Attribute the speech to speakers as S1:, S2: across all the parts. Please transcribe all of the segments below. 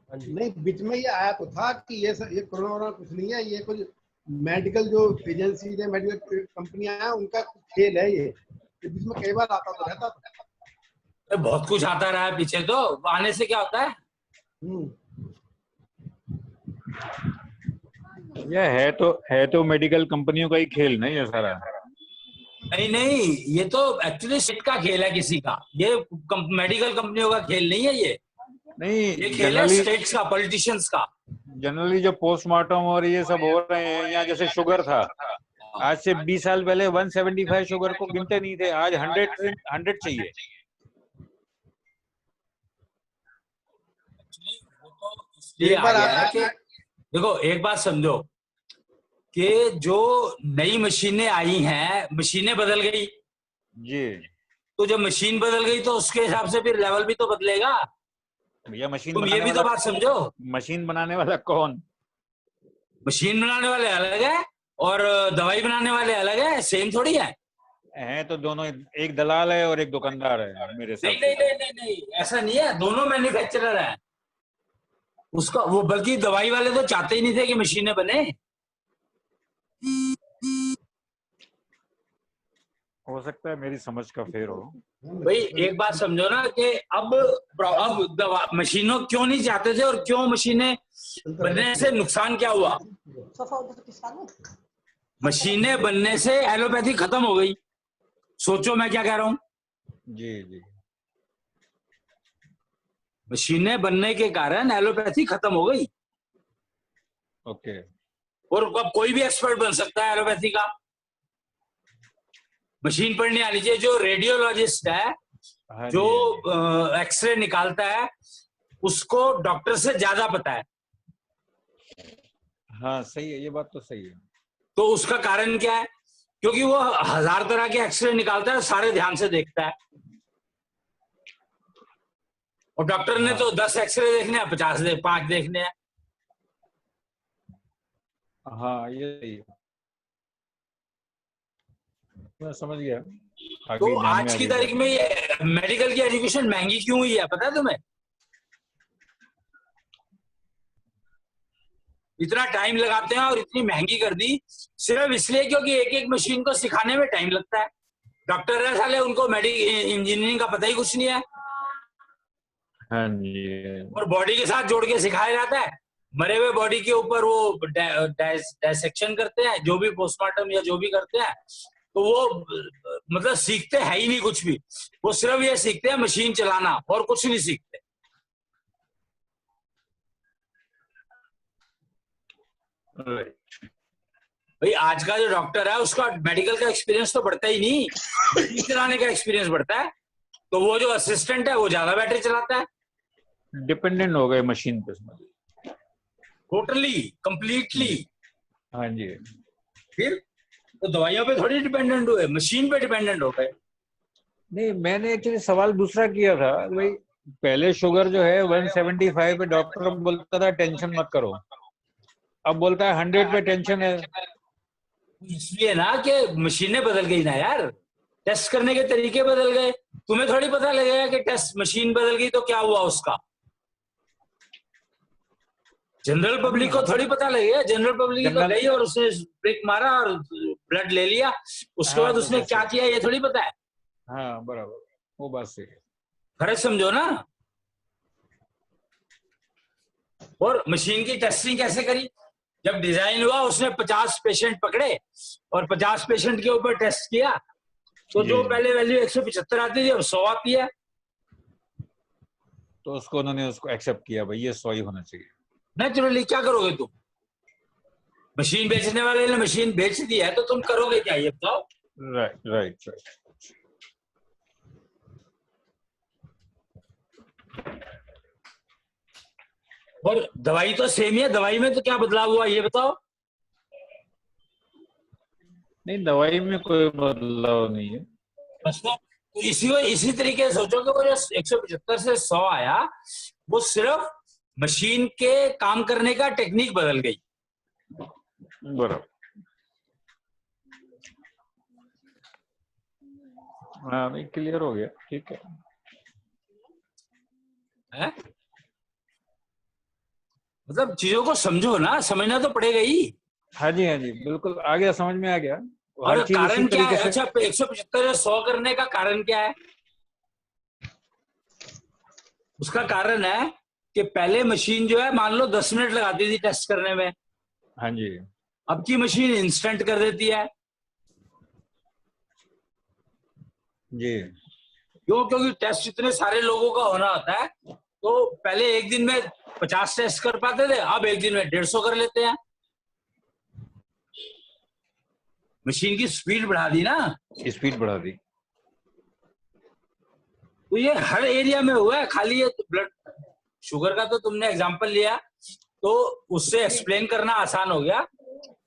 S1: हाँ जी।
S2: नहीं, बीच में ये आया तो था कि ये कोरोना वोरोना कुछ नहीं है, ये कुछ मेडिकल जो एजेंसी है, मेडिकल कंपनियां हैं, उनका खेल है ये बीच में कई बार आता तो रहता था।
S1: बहुत कुछ आता रहा है पीछे, तो आने से क्या होता है।
S3: यह है तो मेडिकल कंपनियों का ही खेल नहीं है सारा।
S1: नहीं नहीं, ये तो एक्चुअली स्टेट का खेल है किसी का, ये मेडिकल कंपनियों का खेल नहीं है ये
S3: नहीं,
S1: खेल है स्टेट्स का, पॉलिटिशियंस का।
S3: जनरली जो पोस्टमार्टम और ये सब हो रहे हैं, यहाँ जैसे शुगर था, आज से 20 साल पहले 175 शुगर को गिनते नहीं थे, आज 100 चाहिए।
S1: ये आ गया है कि देखो एक बात समझो कि जो नई मशीनें आई हैं, मशीनें बदल गई
S3: जी,
S1: तो जब मशीन बदल गई तो उसके हिसाब से फिर लेवल भी तो बदलेगा।
S3: भैया मशीन
S1: तुम ये
S3: बनाने
S1: भी
S3: वाला,
S1: तो बात समझो।
S3: मशीन बनाने वाला कौन?
S1: मशीन बनाने वाले अलग है और दवाई बनाने वाले अलग है, सेम थोड़ी है।
S3: तो दोनों, एक दलाल है और एक दुकानदार है मेरे हिसाब
S1: नहीं
S3: से।
S1: नहीं नहीं नहीं नहीं, ऐसा नहीं है, दोनों मैन्युफैक्चरर है उसका। वो बल्कि दवाई वाले तो चाहते ही नहीं थे कि मशीनें बने।
S3: हो सकता है मेरी समझ का फेर हो।
S1: भाई एक बात समझो ना कि अब दवा मशीनों क्यों नहीं चाहते थे और क्यों मशीनें बनने से नुकसान क्या हुआ। मशीनें बनने से एलोपैथी खत्म हो गई। सोचो मैं क्या कह रहा हूं।
S3: जी जी।
S1: मशीनें बनने के कारण एलोपैथी खत्म हो गई।
S3: ओके।
S1: और अब कोई भी एक्सपर्ट बन सकता है एलोपैथी का। मशीन पढ़नी आनी चाहिए। जो रेडियोलॉजिस्ट है,
S3: हाँ
S1: जो
S3: जी,
S1: एक्सरे निकालता है, उसको डॉक्टर से ज्यादा पता है।
S3: हाँ सही है, ये बात तो सही है।
S1: तो उसका कारण क्या है? क्योंकि वो 1000 तरह के एक्सरे निकालता है, सारे ध्यान से देखता है। और डॉक्टर ने तो 10 एक्सरे देखने हैं, 5 देखने हैं।
S3: हाँ ये सही है, मैं समझ गया।
S1: तो
S3: आगे ध्यान में
S1: आज
S3: आ
S1: की
S3: गया
S1: तारीख में ये मेडिकल की एजुकेशन महंगी क्यों हुई है पता है तुम्हें? इतना टाइम लगाते हैं और इतनी महंगी कर दी सिर्फ इसलिए क्योंकि एक एक मशीन को सिखाने में टाइम लगता है। डॉक्टर है साले, उनको इंजीनियरिंग का पता ही कुछ नहीं है।
S3: हाँ जी।
S1: और बॉडी के साथ जोड़ के सिखाया जाता है। मरे हुए बॉडी के ऊपर वो डायसेक्शन करते हैं, जो भी पोस्टमार्टम या जो भी करते हैं, तो वो मतलब सीखते है ही नहीं कुछ भी। वो सिर्फ ये सीखते हैं मशीन चलाना, और कुछ नहीं सीखते। भाई आज का जो डॉक्टर है उसका मेडिकल का एक्सपीरियंस तो बढ़ता ही नहीं, मशीन चलाने का एक्सपीरियंस बढ़ता है। तो वो जो असिस्टेंट है वो ज्यादा बैटरी चलाता है।
S3: डिपेंडेंट हो गए मशीन पे।
S1: Totally completely.
S3: हाँ जी।
S1: फिर तो दवाइयों पे थोड़ी डिपेंडेंट हुए, मशीन पे डिपेंडेंट हो गए।
S3: नहीं, मैंने एक्चुअली सवाल दूसरा किया था भाई। पहले शुगर जो है 175 पे डॉक्टर बोलता था टेंशन मत करो, अब बोलता है 100 पे टेंशन है।
S1: इसलिए ना कि मशीनें बदल गई ना यार, टेस्ट करने के तरीके बदल गए। तुम्हें थोड़ी पता लगेगा कि टेस्ट मशीन बदल गई तो क्या हुआ उसका। जनरल पब्लिक को थोड़ी पता लगेगा। जनरल पब्लिक तो
S3: जनरल,
S1: गई और उसने प्रिक मारा और ब्लड ले लिया, उसके
S3: हाँ
S1: बाद उसने क्या किया ये थोड़ी पता है।
S3: हाँ बराबर, वो बात सही है।
S1: फर्क समझो ना। और मशीन की टेस्टिंग कैसे करी? जब डिजाइन हुआ उसने 50 पेशेंट पकड़े और 50 पेशेंट के ऊपर टेस्ट किया, तो जो पहले वैल्यू 175 आती थी अब 100 आती है।
S3: तो उन्होंने उसको एक्सेप्ट किया भाई ये 100 ही होना चाहिए।
S1: नेचुरली क्या करोगे तुम? मशीन बेचने वाले ने मशीन बेच दी है तो तुम करोगे क्या ये बताओ?
S3: Right right right.
S1: और दवाई तो सेम ही है, दवाई में तो क्या बदलाव हुआ ये बताओ?
S3: नहीं, दवाई में कोई बदलाव नहीं है।
S1: बस तो इसी तरीके से सोचो कि वो जो 175 से 100 आया, वो सिर्फ मशीन के काम करने का टेक्निक बदल गई।
S3: बराबर। हाँ नहीं, क्लियर हो गया, ठीक है।
S1: मतलब चीजों को समझो ना, समझना तो पड़ेगा ही।
S3: हाँ जी, हाँ जी, बिल्कुल आ गया, समझ में आ गया। हर
S1: और
S3: चीज इसी
S1: कारण क्या
S3: तरीके
S1: है?
S3: से।
S1: अच्छा, 175 या 100 करने का कारण क्या है? उसका कारण है कि पहले मशीन जो है, मान लो 10 मिनट लगाती थी टेस्ट करने में,
S3: हाँ जी,
S1: अब की मशीन इंस्टेंट कर देती है।
S3: जी,
S1: क्यों? क्योंकि टेस्ट इतने सारे लोगों का होना होता है, तो पहले एक दिन में 50 टेस्ट कर पाते थे, अब एक दिन में 150 कर लेते हैं। मशीन की स्पीड बढ़ा दी ना।
S3: स्पीड बढ़ा दी।
S1: तो ये हर एरिया में हुआ है। खाली ये ब्लड शुगर का तो तुमने एग्जांपल लिया, तो उससे एक्सप्लेन करना आसान हो गया,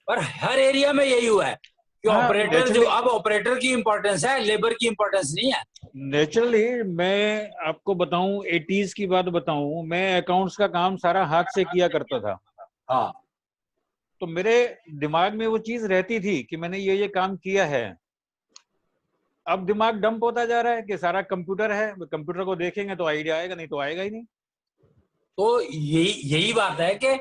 S1: पर हर एरिया में यही हुआ है कि
S3: हाँ,
S1: ऑपरेटर जो, अब ऑपरेटर की इंपॉर्टेंस है, लेबर की इंपॉर्टेंस नहीं है।
S3: नेचुरली मैं आपको बताऊं, 80s की बात बताऊं, मैं अकाउंट्स का काम सारा हाथ से किया करता था।
S1: हाँ,
S3: तो मेरे दिमाग में वो चीज रहती थी कि मैंने ये काम किया है। अब दिमाग डंप होता जा रहा है कि सारा कंप्यूटर है, कंप्यूटर को देखेंगे तो आइडिया आएगा, नहीं तो आएगा ही नहीं।
S1: तो यही यही बात है कि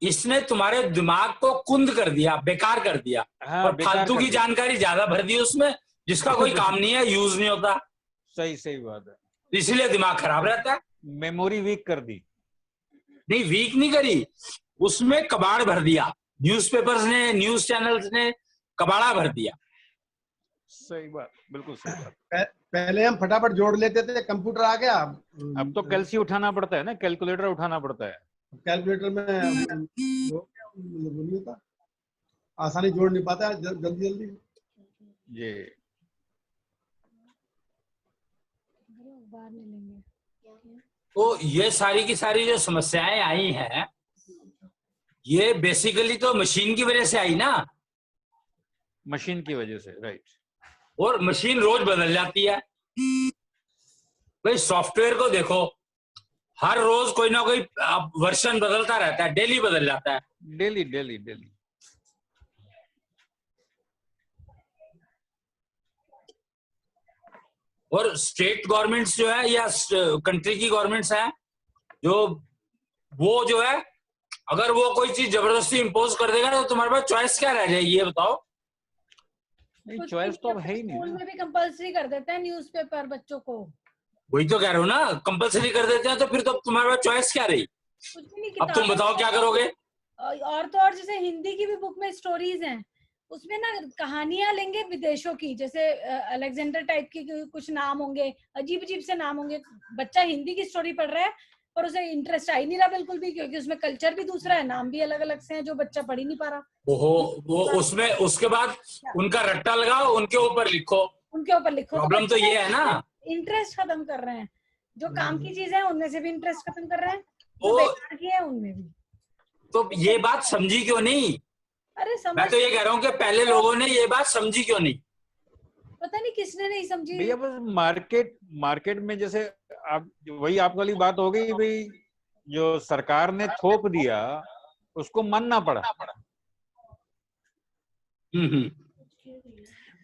S1: इसने तुम्हारे दिमाग को कुंद कर दिया, बेकार कर दिया,
S3: हाँ,
S1: और
S3: बेकार
S1: फालतू
S3: कर
S1: की
S3: दिया।
S1: जानकारी ज्यादा भर दी उसमें, जिसका कोई काम नहीं है, यूज नहीं होता,
S3: सही सही बात है।
S1: इसीलिए दिमाग खराब रहता है।
S3: मेमोरी वीक कर दी।
S1: नहीं, वीक नहीं करी, उसमें कबाड़ भर दिया। न्यूज़पेपर्स ने, न्यूज चैनल्स ने कबाड़ा भर दिया।
S3: सही बात, बिल्कुल सही बात।
S2: पहले हम फटाफट जोड़ लेते थे, कंप्यूटर आ गया,
S3: अब तो कैलसी उठाना पड़ता है ना, कैलकुलेटर उठाना पड़ता है।
S2: कैलकुलेटर में वो नहीं होता, आसानी जोड़ नहीं पाता जल्दी जल्दी।
S3: जी।
S1: तो ये सारी की सारी जो समस्याएं आई हैं, ये बेसिकली तो मशीन की वजह से आई ना।
S3: मशीन की वजह से, राइट।
S1: और मशीन रोज बदल जाती है। भाई सॉफ्टवेयर को देखो, हर रोज कोई ना कोई वर्जन बदलता रहता है, डेली बदल जाता है।
S3: Daily daily daily.
S1: और स्टेट गवर्नमेंट्स जो है या कंट्री की गवर्नमेंट्स हैं, जो वो जो है, अगर वो कोई चीज जबरदस्ती इंपोज कर देगा तो तुम्हारे पास चॉइस क्या रह जाएगी, ये बताओ।
S3: नहीं, चॉइस तो अब है ही नहीं
S4: स्कूल
S3: ना।
S4: में भी कंपलसरी कर देते हैं न्यूज़पेपर बच्चों को।
S1: वही तो कह रहे हो ना, कंपलसरी कर देते हैं, तो फिर तो तुम्हारे पास चॉइस क्या रही?
S4: कुछ भी नहीं,
S1: अब तुम बताओ क्या करोगे?
S4: और तो और, जैसे हिंदी की भी बुक में स्टोरीज हैं, उसमें ना कहानियां लेंगे विदेशों की, जैसे अलेक्जेंडर टाइप की कुछ नाम होंगे, अजीब अजीब से नाम होंगे। बच्चा हिंदी की स्टोरी पढ़ रहा है पर उसे इंटरेस्ट आ ही नहीं रहा बिल्कुल भी, क्योंकि उसमें कल्चर भी दूसरा है, नाम भी अलग अलग से हैं, जो बच्चा पढ़ ही नहीं पा रहा।
S1: ओहो, वो उसमें उसके बाद उनका रट्टा लगाओ, उनके ऊपर लिखो।
S4: उनके ऊपर लिखो।
S1: प्रॉब्लम तो ये है ना।
S4: इंटरेस्ट खत्म कर रहे हैं, जो काम की चीजें हैं उनमें से भी इंटरेस्ट खत्म कर रहे हैं, जो
S1: तो
S4: बेकार की है उनमें भी।
S1: तो ये बात समझी क्यों नहीं?
S4: अरे
S1: मैं
S4: समझ,
S1: तो ये कह रहा हूँ कि पहले लोगों ने ये बात समझी क्यों नहीं?
S4: पता नहीं किसने नहीं समझी।
S3: भैया बस मार्केट में जैसे आप, वही आप वाली बात हो गई भाई, जो सरकार ने थोप दिया उसको मानना पड़ा।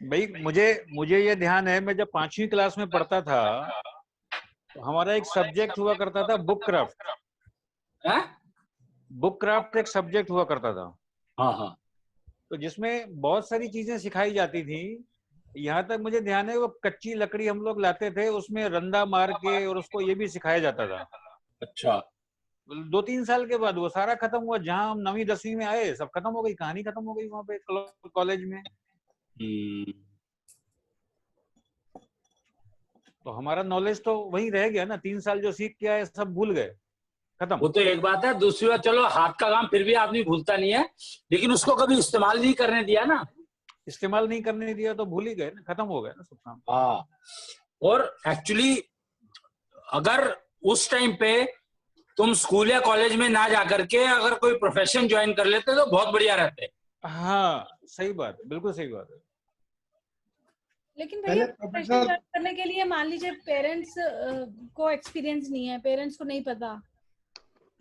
S3: भाई मुझे ये ध्यान है, मैं जब 5वीं क्लास में पढ़ता था तो हमारा एक सब्जेक्ट हुआ करता था बुक क्राफ्ट।
S1: है?
S3: बुक क्राफ्ट एक सब्जेक्ट हुआ करता था,
S1: हाँ हाँ।
S3: तो जिसमें बहुत सारी चीजें सिखाई जाती थी। यहाँ तक मुझे ध्यान है, वो कच्ची लकड़ी हम लोग लाते थे, उसमें रंदा मार के, और उसको ये भी सिखाया जाता था।
S1: अच्छा।
S3: 2-3 साल के बाद वो सारा खत्म हुआ। जहाँ हम 9वीं 10वीं में आए, सब खत्म हो गई, कहानी खत्म हो गई वहां पे कॉलेज में। तो हमारा नॉलेज तो वही रह गया ना, 3 साल जो सीख के आए सब भूल गए, खत्म।
S1: वो तो एक बात है, दूसरी बात, चलो हाथ का काम फिर भी आदमी भूलता नहीं है, लेकिन उसको कभी इस्तेमाल नहीं करने दिया ना।
S3: इस्तेमाल नहीं करने दिया तो भूल ही गए ना, खत्म हो गया ना सब काम।
S1: हाँ। और एक्चुअली अगर उस टाइम पे तुम स्कूल या कॉलेज में ना जाकर के अगर कोई प्रोफेशन ज्वाइन कर लेते तो बहुत बढ़िया रहते।
S3: हाँ, सही बात, बिल्कुल सही बात है।
S4: लेकिन भैया
S2: पहले
S4: प्रोफेशन
S2: प्रोफेशनल
S4: करने के लिए मान लीजिए पेरेंट्स को एक्सपीरियंस नहीं है, पेरेंट्स को नहीं पता,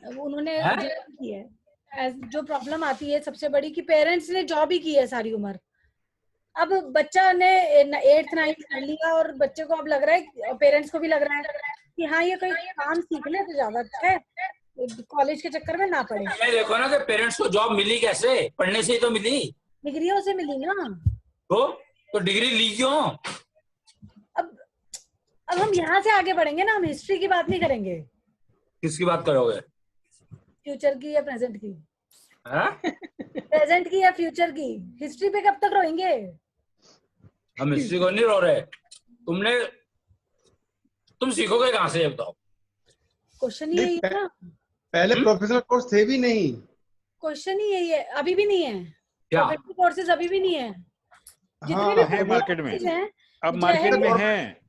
S4: उन्होंने
S1: हैं?
S4: जॉब की है। जो प्रॉब्लम आती है सबसे बड़ी, कि पेरेंट्स ने जॉब ही की है सारी उम्र, अब बच्चा ने 8th 9th कर लिया और बच्चे को अब लग रहा है, पेरेंट्स को भी लग रहा है कि हाँ ये कोई काम सीख ले तो ज्यादा अच्छा है, कॉलेज के चक्कर में ना पड़े।
S1: ये देखो ना कि पेरेंट्स को जॉब मिली कैसे, पढ़ने से ही तो मिली।
S4: डिग्रियों से मिली ना।
S1: तो डिग्री ली क्यों?
S4: अब हम यहाँ से आगे बढ़ेंगे ना, हम हिस्ट्री की बात नहीं करेंगे।
S1: किसकी बात करोगे?
S4: फ्यूचर की या प्रेजेंट की?
S1: हाँ?
S4: प्रेजेंट की या फ्यूचर की? हिस्ट्री पे कब तक रोएंगे?
S1: हम हिस्ट्री को नहीं रो रहे। तुम सीखोगे कहाँ से, ये बताओ?
S4: क्वेश्चन ही यही है ना।
S2: पहले प्रोफेशनल कोर्स थे भी नहीं।
S4: क्वेश्चन ही यही है, अभी भी नहीं है।
S1: क्या?
S4: प्रोफेशनल कोर्सेज अभी भी नहीं है। जितने
S2: हाँ,
S4: भी
S3: है मार्केट में,
S4: courses हैं,
S3: अब
S4: जो
S3: मार्केट में
S4: है,
S3: है।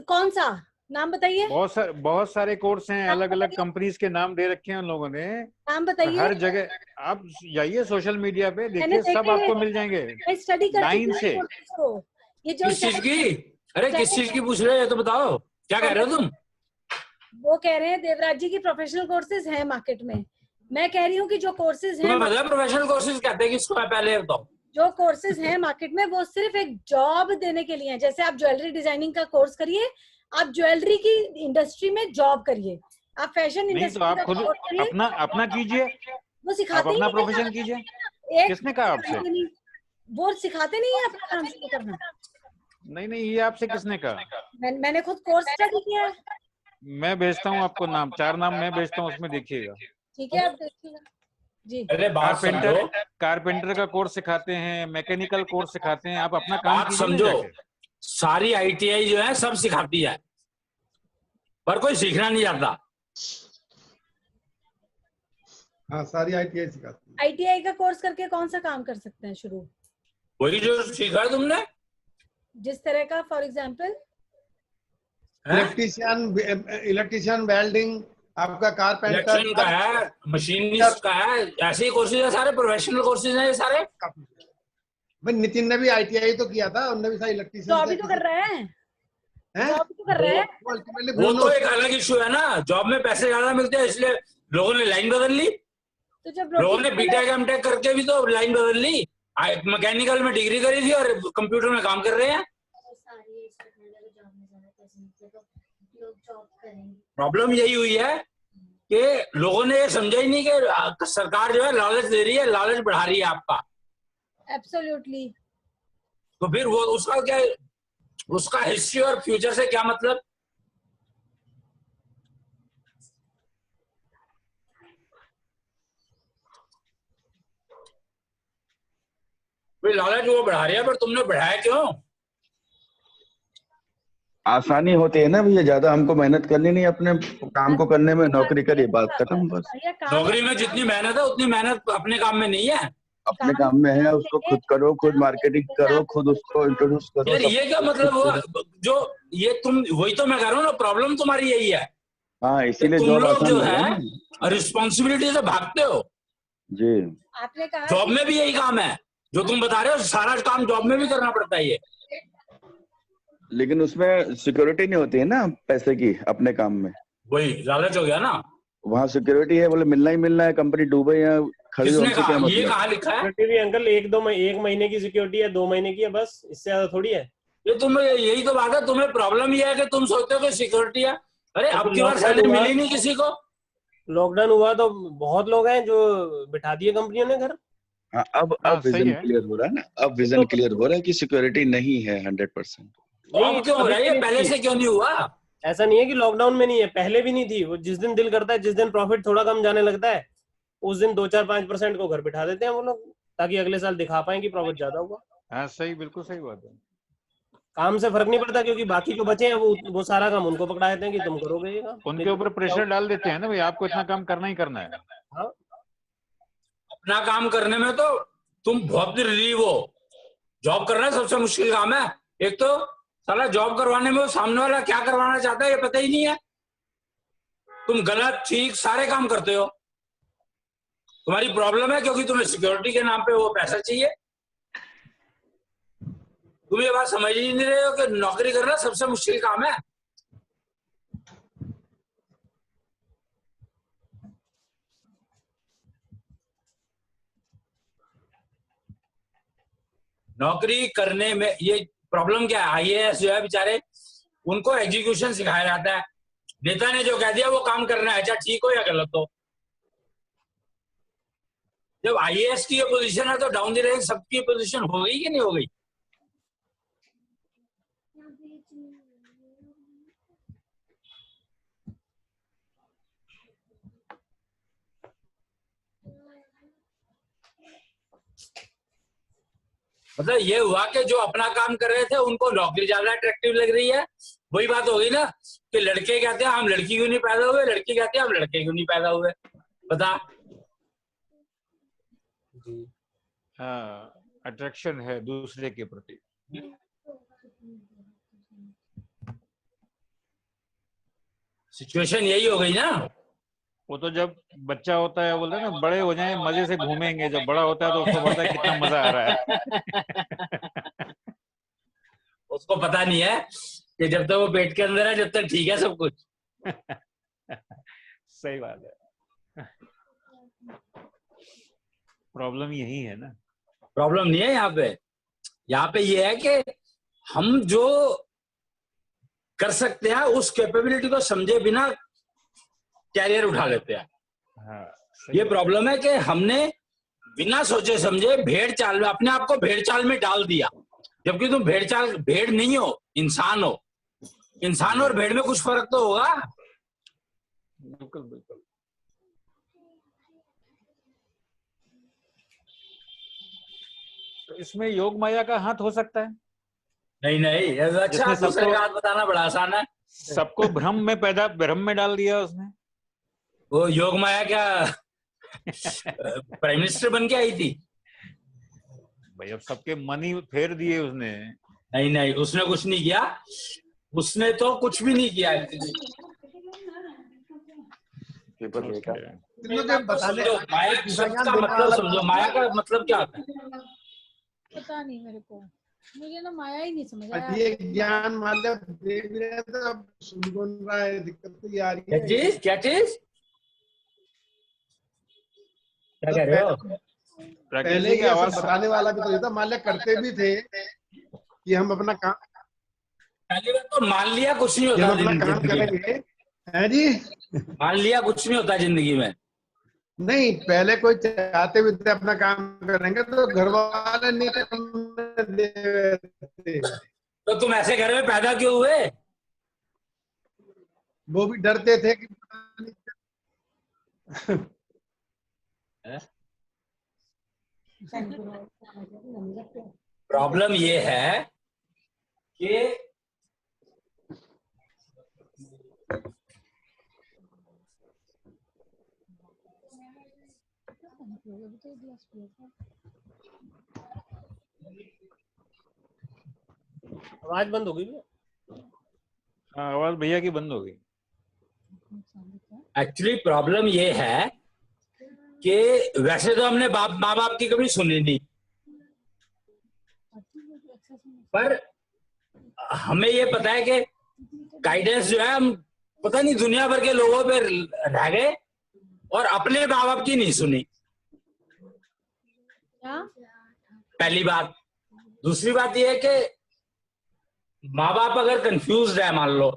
S4: कौन सा नाम बताइए?
S3: बहुत सारे कोर्स हैं,
S4: नाम
S3: अलग अलग
S4: बताइए।
S3: कंपनीज के नाम दे रखे हैं उन लोगों ने।
S4: नाम बताइए।
S3: हर जगह आप जाइए सोशल मीडिया पे,
S4: मैंने
S3: देखिए सब
S4: देखे
S3: आपको
S4: हैं।
S3: मिल जाएंगे
S4: मैं स्टडी कर
S3: लाइन
S4: चुकी
S3: से।
S4: हूँ courses को। ये जो
S1: किस चीज की? अरे किस चीज की पूछ रहे हो, तो बताओ क्या कह रहे हो तुम?
S4: वो कह रहे हैं देवराज जी की प्रोफेशनल कोर्सेज हैं मार्केट में। मैं कह रही हूँ कि जो कोर्सेज हैं,
S1: तुम्हें पता है प्रोफेशनल कोर्सेज कहते हैं किसको है? पहले ये बताओ।
S4: जो कोर्सेज हैं मार्केट में वो सिर्फ एक जॉब देने के लिए हैं। जैसे आप ज्वेलरी डिजाइनिंग का कोर्स करिए, आप ज्वेलरी की इंडस्ट्री में जॉब करिए, आप फैशन
S3: नहीं तो
S4: इंडस्ट्री
S3: आप
S4: का
S3: खुद
S4: कोर्स करिए,
S3: अपना कीजिए,
S4: वो
S3: आप
S4: सिखाते ही
S3: अपना
S4: नहीं है।
S3: प्रोफेशन कीजिए।
S4: एक
S3: किसने कहा आपसे?
S4: वो सिखाते नहीं है अपना काम शुरू करना।
S3: नहीं, ये आपसे किसने कहा?
S4: मैंने खुद कोर्स स्टडी किया है।
S3: मैं भेजता हूँ आपको नाम, 4 नाम मैं भेजता हूँ, उसमें देखिएगा।
S4: ठीक है, आप देखिएगा जी।
S1: अरे बात समझो,
S3: कारपेंटर का कोर्स सिखाते हैं, मैकेनिकल कोर्स सिखाते हैं, आप अपना काम
S1: बात
S3: कीजिए ना
S1: समझो।
S3: जाके।
S1: सारी ITI जो है सब सिखाती है, पर कोई सीखना नहीं चाहता।
S2: हाँ, सारी ITI सिखाती है।
S4: ITI का कोर्स करके कौन सा काम कर सकते हैं शुरू?
S1: वही जो सीखा है तुमने।
S4: जिस तरह का, फॉर एग्जाम्पल
S2: इलेक्ट्रिशियन, वेल्डिंग, आपका कारपेंटर,
S1: इलेक्ट्रिशियन का है, मशीनिस्ट का है, ऐसे ही कोर्सेज है सारे, प्रोफेशनल कोर्सेज हैं ये सारे।
S2: भाई नितिन ने भी ITI तो किया था, उन्होंने भी सारी इलेक्ट्रिशियन
S4: जॉब ही तो कर रहे हैं, जॉब ही तो कर रहे हैं।
S1: वो तो एक अलग इशू है ना, जॉब में पैसे ज्यादा मिलते हैं इसलिए लोगों ने लाइन बदल ली।
S4: तो जब
S1: लोगों ने बीटेक एमटेक करके भी तो लाइन बदल ली। मैकेनिकल में डिग्री करी थी और कंप्यूटर में काम कर रहे हैं। प्रॉब्लम यही हुई है कि लोगों ने ये समझा ही नहीं कि सरकार जो है लालच दे रही है, लालच बढ़ा रही है आपका।
S4: एब्सोल्युटली।
S1: तो फिर वो उसका क्या, उसका हिस्ट्री और फ्यूचर से क्या मतलब? भाई लालच वो बढ़ा रही है, पर तुमने बढ़ाया क्यों?
S5: आसानी होती है ना भैया, ज्यादा हमको मेहनत करनी नहीं, अपने काम को करने में नौकरी करिए, बात खत्म बस।
S1: नौकरी में जितनी मेहनत है उतनी मेहनत अपने काम में नहीं है।
S5: अपने काम में है, उसको खुद करो, खुद मार्केटिंग करो, खुद उसको इंट्रोड्यूस करो।
S1: यार ये क्या मतलब हुआ? जो ये तुम, वही तो मैं कह रहा हूँ ना, प्रॉब्लम तुम्हारी यही है।
S5: हाँ, इसीलिए
S1: तुम
S5: जॉब
S1: लोग
S5: आसान
S1: जो
S5: हो गया
S1: है
S5: ना
S1: रिस्पॉन्सिबिलिटी से भागते हो।
S5: जी।
S4: आपने कहा
S1: जॉब में भी यही काम है जो तुम बता रहे हो, सारा काम जॉब में भी करना पड़ता है ये।
S5: लेकिन उसमें सिक्योरिटी नहीं होती है ना पैसे की, अपने काम में।
S1: वही लालच हो गया ना।
S5: वहाँ सिक्योरिटी है, बोले मिलना ही मिलना है, कंपनी डूबे या खड़ी हो,
S1: किसने
S5: उनसे
S1: कहा?
S5: क्या
S1: ये
S5: मतलब।
S1: कहाँ लिखा है?
S6: सिक्योरिटी भी अंकल एक महीने की सिक्योरिटी है, 2 महीने की है, बस इससे ज्यादा थोड़ी है।
S1: ये तुम्हें, यही तो बात है, तुम्हें प्रॉब्लम ये है कि तुम सोचते हो कि सिक्योरिटी है। अरे अब की बार
S6: लॉकडाउन
S1: सैलरी
S6: हुआ-
S1: मिली नहीं किसी को।
S6: लॉकडाउन हुआ तो बहुत लोग हैं जो बिठा दिए कंपनियों ने घर।
S5: हाँ, अब
S3: सही
S5: विजन
S3: है।
S5: क्लियर हो रहा है ना, अब विजन क्लियर हो रहा है कि सिक्योरिटी नहीं है 100%।
S1: अब क्यों हो रहा है ये? पहले से क्यों नहीं हुआ?
S6: ऐसा नहीं है कि लॉकडाउन में नहीं है, पहले भी नहीं थी। वो जिस दिन दिल करता है, जिस दिन प्रॉफिट थोड़ा कम जाने लगता है, उस दिन 2-4-5% को घर बिठा देते हैं वो लोग, ताकि अगले साल दिखा पाए कि प्रॉफिट ज्यादा हुआ।
S3: हाँ सही, बिल्कुल सही बात है।
S6: काम से फर्क नहीं पड़ता, क्योंकि बाकी जो बचे हैं वो सारा काम उनको पकड़ा देते हैं कि तुम करोगे ये काम।
S3: उनके ऊपर प्रेशर डाल देते हैं ना, भाई आपको इतना काम करना ही करना है।
S6: हाँ,
S1: अपना काम करने में तो तुम बहुत रिलीव हो। जॉब करना सबसे मुश्किल काम है। एक तो साला जॉब करवाने में वो सामने वाला क्या करवाना चाहता है ये पता ही नहीं है। तुम गलत ठीक सारे काम करते हो। तुम्हारी प्रॉब्लम है क्योंकि तुम्हें सिक्योरिटी के नाम पे वो पैसा चाहिए। तुम ये बात समझ ही नहीं रहे हो कि नौकरी करना सबसे मुश्किल काम है। नौकरी करने में ये प्रॉब्लम क्या है? IAS जो है बेचारे, उनको एग्जीक्यूशन सिखाया जाता है। नेता ने जो कह दिया वो काम करना है, चाहे ठीक हो या गलत हो। जब आईएएस की ये पोजीशन है तो डाउन द लाइन सबकी पोजीशन हो गई कि नहीं हो गई? मतलब ये हुआ कि जो अपना काम कर रहे थे उनको नौकरी ज्यादा अट्रैक्टिव लग रही है। वही बात हो गई ना कि लड़के कहते हैं हम लड़की क्यों नहीं पैदा हुए, लड़की कहते हैं हम लड़के क्यों नहीं पैदा हुए। बता।
S6: जी।
S3: हाँ, अट्रैक्शन है दूसरे के प्रति।
S1: सिचुएशन यही हो गई ना।
S3: वो तो जब बच्चा होता है बोलते हैं ना बड़े हो जाएं मजे से घूमेंगे, जब बड़ा होता है तो उसको पता है कितना मजा आ रहा है।
S1: उसको पता नहीं है कि जब तक वो पेट के अंदर है जब तक ठीक है सब कुछ।
S3: सही बात है। प्रॉब्लम यही है ना।
S1: प्रॉब्लम नहीं है यहाँ पे ये है कि हम जो कर सकते हैं उस कैपेबिलिटी को समझे बिना कैरियर उठा लेते हैं।
S3: हाँ,
S1: ये प्रॉब्लम है कि हमने बिना सोचे समझे भेड़ चाल में अपने आप को भेड़ चाल में डाल दिया, जबकि तुम भेड़ नहीं हो, इंसान हो। इंसान और भेड़ में कुछ फर्क तो होगा।
S3: बिल्कुल बिल्कुल। तो इसमें योग माया का हाथ हो सकता है।
S1: नहीं नहीं, अच्छा
S3: जिसने
S1: दूसरे
S3: सबको
S1: का हाथ बताना बड़ा आसान है।
S3: सबको भ्रम में डाल दिया उसने।
S1: वो योग माया क्या प्राइम मिनिस्टर बन के आई थी?
S3: भाई अब सबके मन ही फेर दिए उसने।
S1: नहीं नहीं, उसने कुछ नहीं किया, उसने तो कुछ भी नहीं किया।
S5: पेपर देखा।
S2: तीनों के बताने
S1: समझो, माया शब्द का मतलब समझो, माया का मतलब क्या होता है?
S4: पता नहीं मेरे को, मुझे ना माया ही नहीं समझ आया।
S2: ये ज्ञान मान लो देख रहे हैं तो अब सुन कौन रहा है, दिक्कत तो ये आ रही है।
S1: क्या चीज क्या कह रहे हो?
S3: राकेश
S2: पहले
S3: जी की
S2: ये सब
S3: आवाज
S2: बताने वाला भी तो ये था, मान लिया करते भी थे कि हम अपना काम
S1: पहली बात तो मान लिया कुछ नहीं
S2: कि हम
S1: होता
S2: अपना काम
S1: जिंदगी में।
S2: करेंगे, है जी।
S1: मान लिया कुछ नहीं होता जिंदगी में।
S2: नहीं, पहले कोई चाहते भी थे अपना काम करेंगे तो घर वाले नहीं करने देते,
S1: तो तुम ऐसे घर में पैदा क्यों हुए?
S2: वो भी डरते थे कि
S1: प्रॉब्लम ये है कि
S6: आवाज बंद हो गई क्या?
S3: हाँ, आवाज भैया की बंद हो गई।
S1: एक्चुअली प्रॉब्लम ये है कि वैसे तो हमने माँ बाप की कभी सुनी नहीं, पर हमें ये पता है कि गाइडेंस जो है हम पता नहीं दुनिया भर के लोगों पे रह गए और अपने माँ बाप की नहीं सुनी। पहली बात। दूसरी बात ये है कि माँ बाप अगर कंफ्यूज है, मान लो,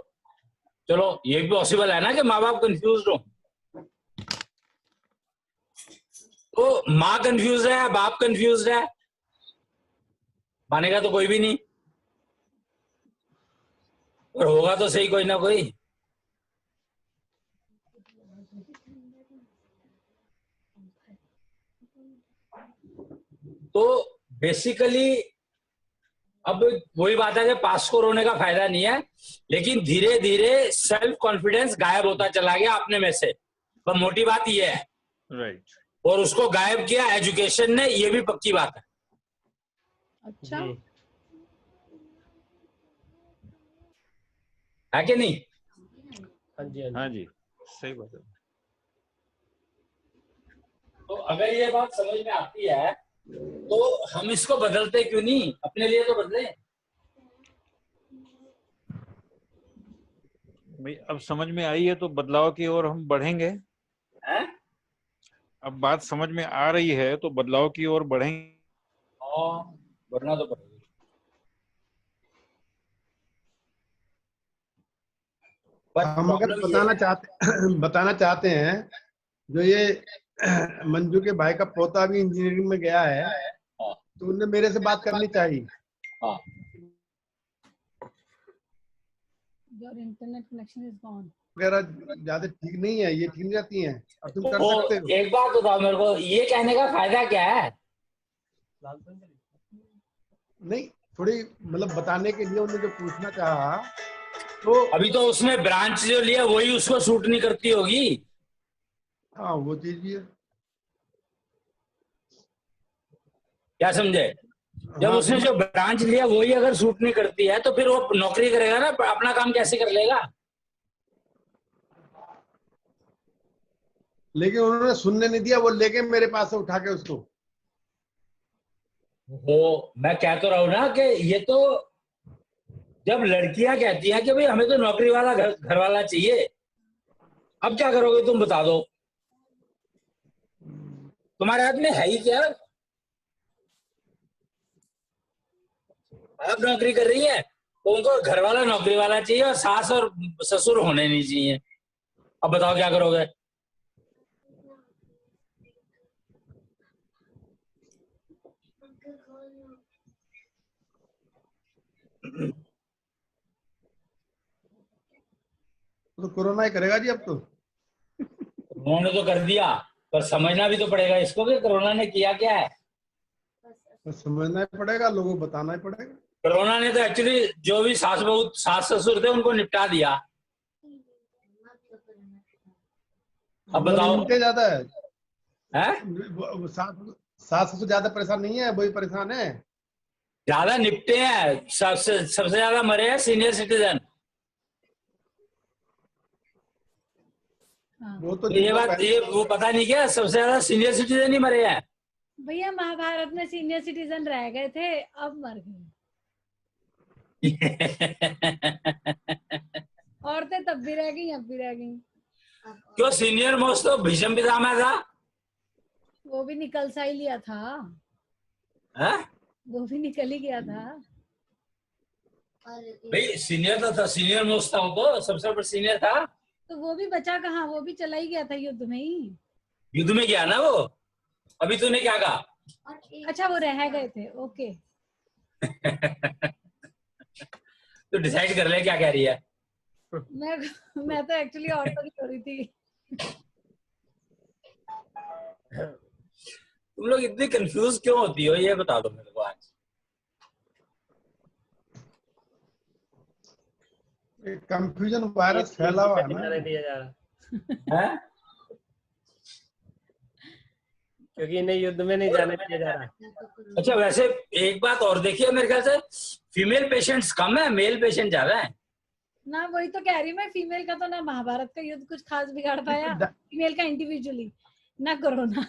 S1: चलो ये भी पॉसिबल है ना कि माँ बाप कंफ्यूज हो, तो माँ कंफ्यूज है, बाप कंफ्यूज है, मानेगा तो कोई भी नहीं, और होगा तो सही कोई ना कोई। तो बेसिकली अब वही बात है कि पास को रोने का फायदा नहीं है, लेकिन धीरे धीरे सेल्फ कॉन्फिडेंस गायब होता चला गया अपने में से। पर मोटी बात ये है,
S3: राइट।
S1: और उसको गायब किया एजुकेशन ने, ये भी पक्की बात है।
S4: अच्छा,
S1: है कि नहीं?
S6: हाँ जी,
S3: हाँ जी, सही बात है।
S1: तो अगर ये बात समझ में आती है तो हम इसको बदलते क्यों नहीं, अपने लिए तो बदले।
S3: भाई अब समझ में आई है तो बदलाव की ओर हम बढ़ेंगे।
S1: हैं?
S3: अब बात समझ में आ रही है तो बदलाव की ओर बढ़ेंगे।
S1: बढ़ना तो पड़ेगा। पर
S2: हम अगर
S1: प्रॉब्लम ये है,
S2: बताना चाहते हैं जो ये मंजू के भाई का पोता भी इंजीनियरिंग में गया है, तो उन्हें मेरे से बात करनी चाहिए।
S1: हाँ।
S4: Your internet connection is gone.
S2: वगैरह ज्यादा ठीक नहीं है, ये ठीक नहीं रहती हैं, अब तुम कर
S1: तो
S2: सकते हो।
S1: एक बात बताओ मेरे को, ये कहने का फायदा क्या है?
S2: नहीं, थोड़ी मतलब बताने के लिए उन्होंने जो पूछना चाहा, तो
S1: अभी तो उसने ब्रांच जो लिया वही उसको सूट नहीं करती होगी।
S2: हाँ वो चीज भी है।
S1: क्या समझे? जब
S2: हाँ,
S1: उसने जो ब्रांच लिया वही अगर सूट नहीं करती है तो फिर वो नौकरी करेगा ना, अपना काम कैसे कर लेगा?
S2: लेकिन उन्होंने सुनने नहीं दिया, वो लेके मेरे पास से उठा के उसको।
S1: वो मैं कह तो रहा हूं ना कि ये तो जब लड़कियां कहती हैं कि भाई हमें तो नौकरी वाला घर वाला चाहिए, अब क्या करोगे तुम बता दो? तुम्हारे हाथ में है ही क्या? अब नौकरी कर रही है तो उनको घर वाला नौकरी वाला चाहिए और सास और ससुर होने नहीं चाहिए। अब बताओ क्या करोगे?
S2: तो कोरोना ही करेगा जी अब तो।
S1: उन्होंने तो कर दिया, पर समझना भी तो पड़ेगा इसको कि कोरोना ने किया क्या है।
S2: तो समझना ही पड़ेगा, लोगों को बताना ही पड़ेगा।
S1: कोरोना ने तो एक्चुअली जो भी सास ससुर थे उनको निपटा दिया। अब बताओ।
S2: निपटे ज्यादा है,
S1: हैं?
S2: सास ससुर ज्यादा परेशान नहीं है, वही परेशान है।
S1: ज्यादा निपटे हैं, सबसे ज्यादा मरे हैं सीनियर सिटीजन।
S4: हाँ।
S2: वो तो
S1: ये बात ये वो पता नहीं क्या, सबसे ज्यादा सीनियर सिटीजन ही मरे हैं।
S4: भैया महाभारत में सीनियर सिटीजन रह गए थे, अब मर गए। औरतें तब भी रह गई, अब भी रह गई।
S1: क्यों? सीनियर मोस्ट तो भीष्म पितामह था।
S4: वो भी निकल सा ही लिया था,
S1: हैं?
S4: वो भी निकल ही गया था।
S1: भाई सीनियर तो था, सीनियर मोस्ट था वो तो, सबसे ऊपर सीनियर था।
S4: तो वो भी बचा कहाँ, वो भी चला ही गया था युद्ध में ही।
S1: युद्ध में गया ना वो। अभी तूने क्या कहा?
S4: अच्छा वो रह गए थे, ओके।
S1: तो डिसाइड कर ले क्या कह रही है।
S4: मैं तो एक्चुअली औरतों की हो रही थी।
S1: तुम लोग इतनी कंफ्यूज क्यों होती हो, ये बता दो मेरे को आज।
S2: कंफ्यूजन वायरस फैला हुआ है ना।
S6: नहीं दिया जा रहा
S1: हैं?
S6: क्योंकि इन्हें युद्ध में नहीं जाने दिया जा रहा।
S1: अच्छा वैसे एक बात और देखिए, मेरे ख्याल से फीमेल पेशेंट्स कम है, मेल पेशेंट ज्यादा है
S4: ना। वही तो कह रही मैं, फीमेल का तो ना महाभारत का युद्ध कुछ खास बिगाड़ पाया फीमेल का इंडिविजुअली, ना कोरोना।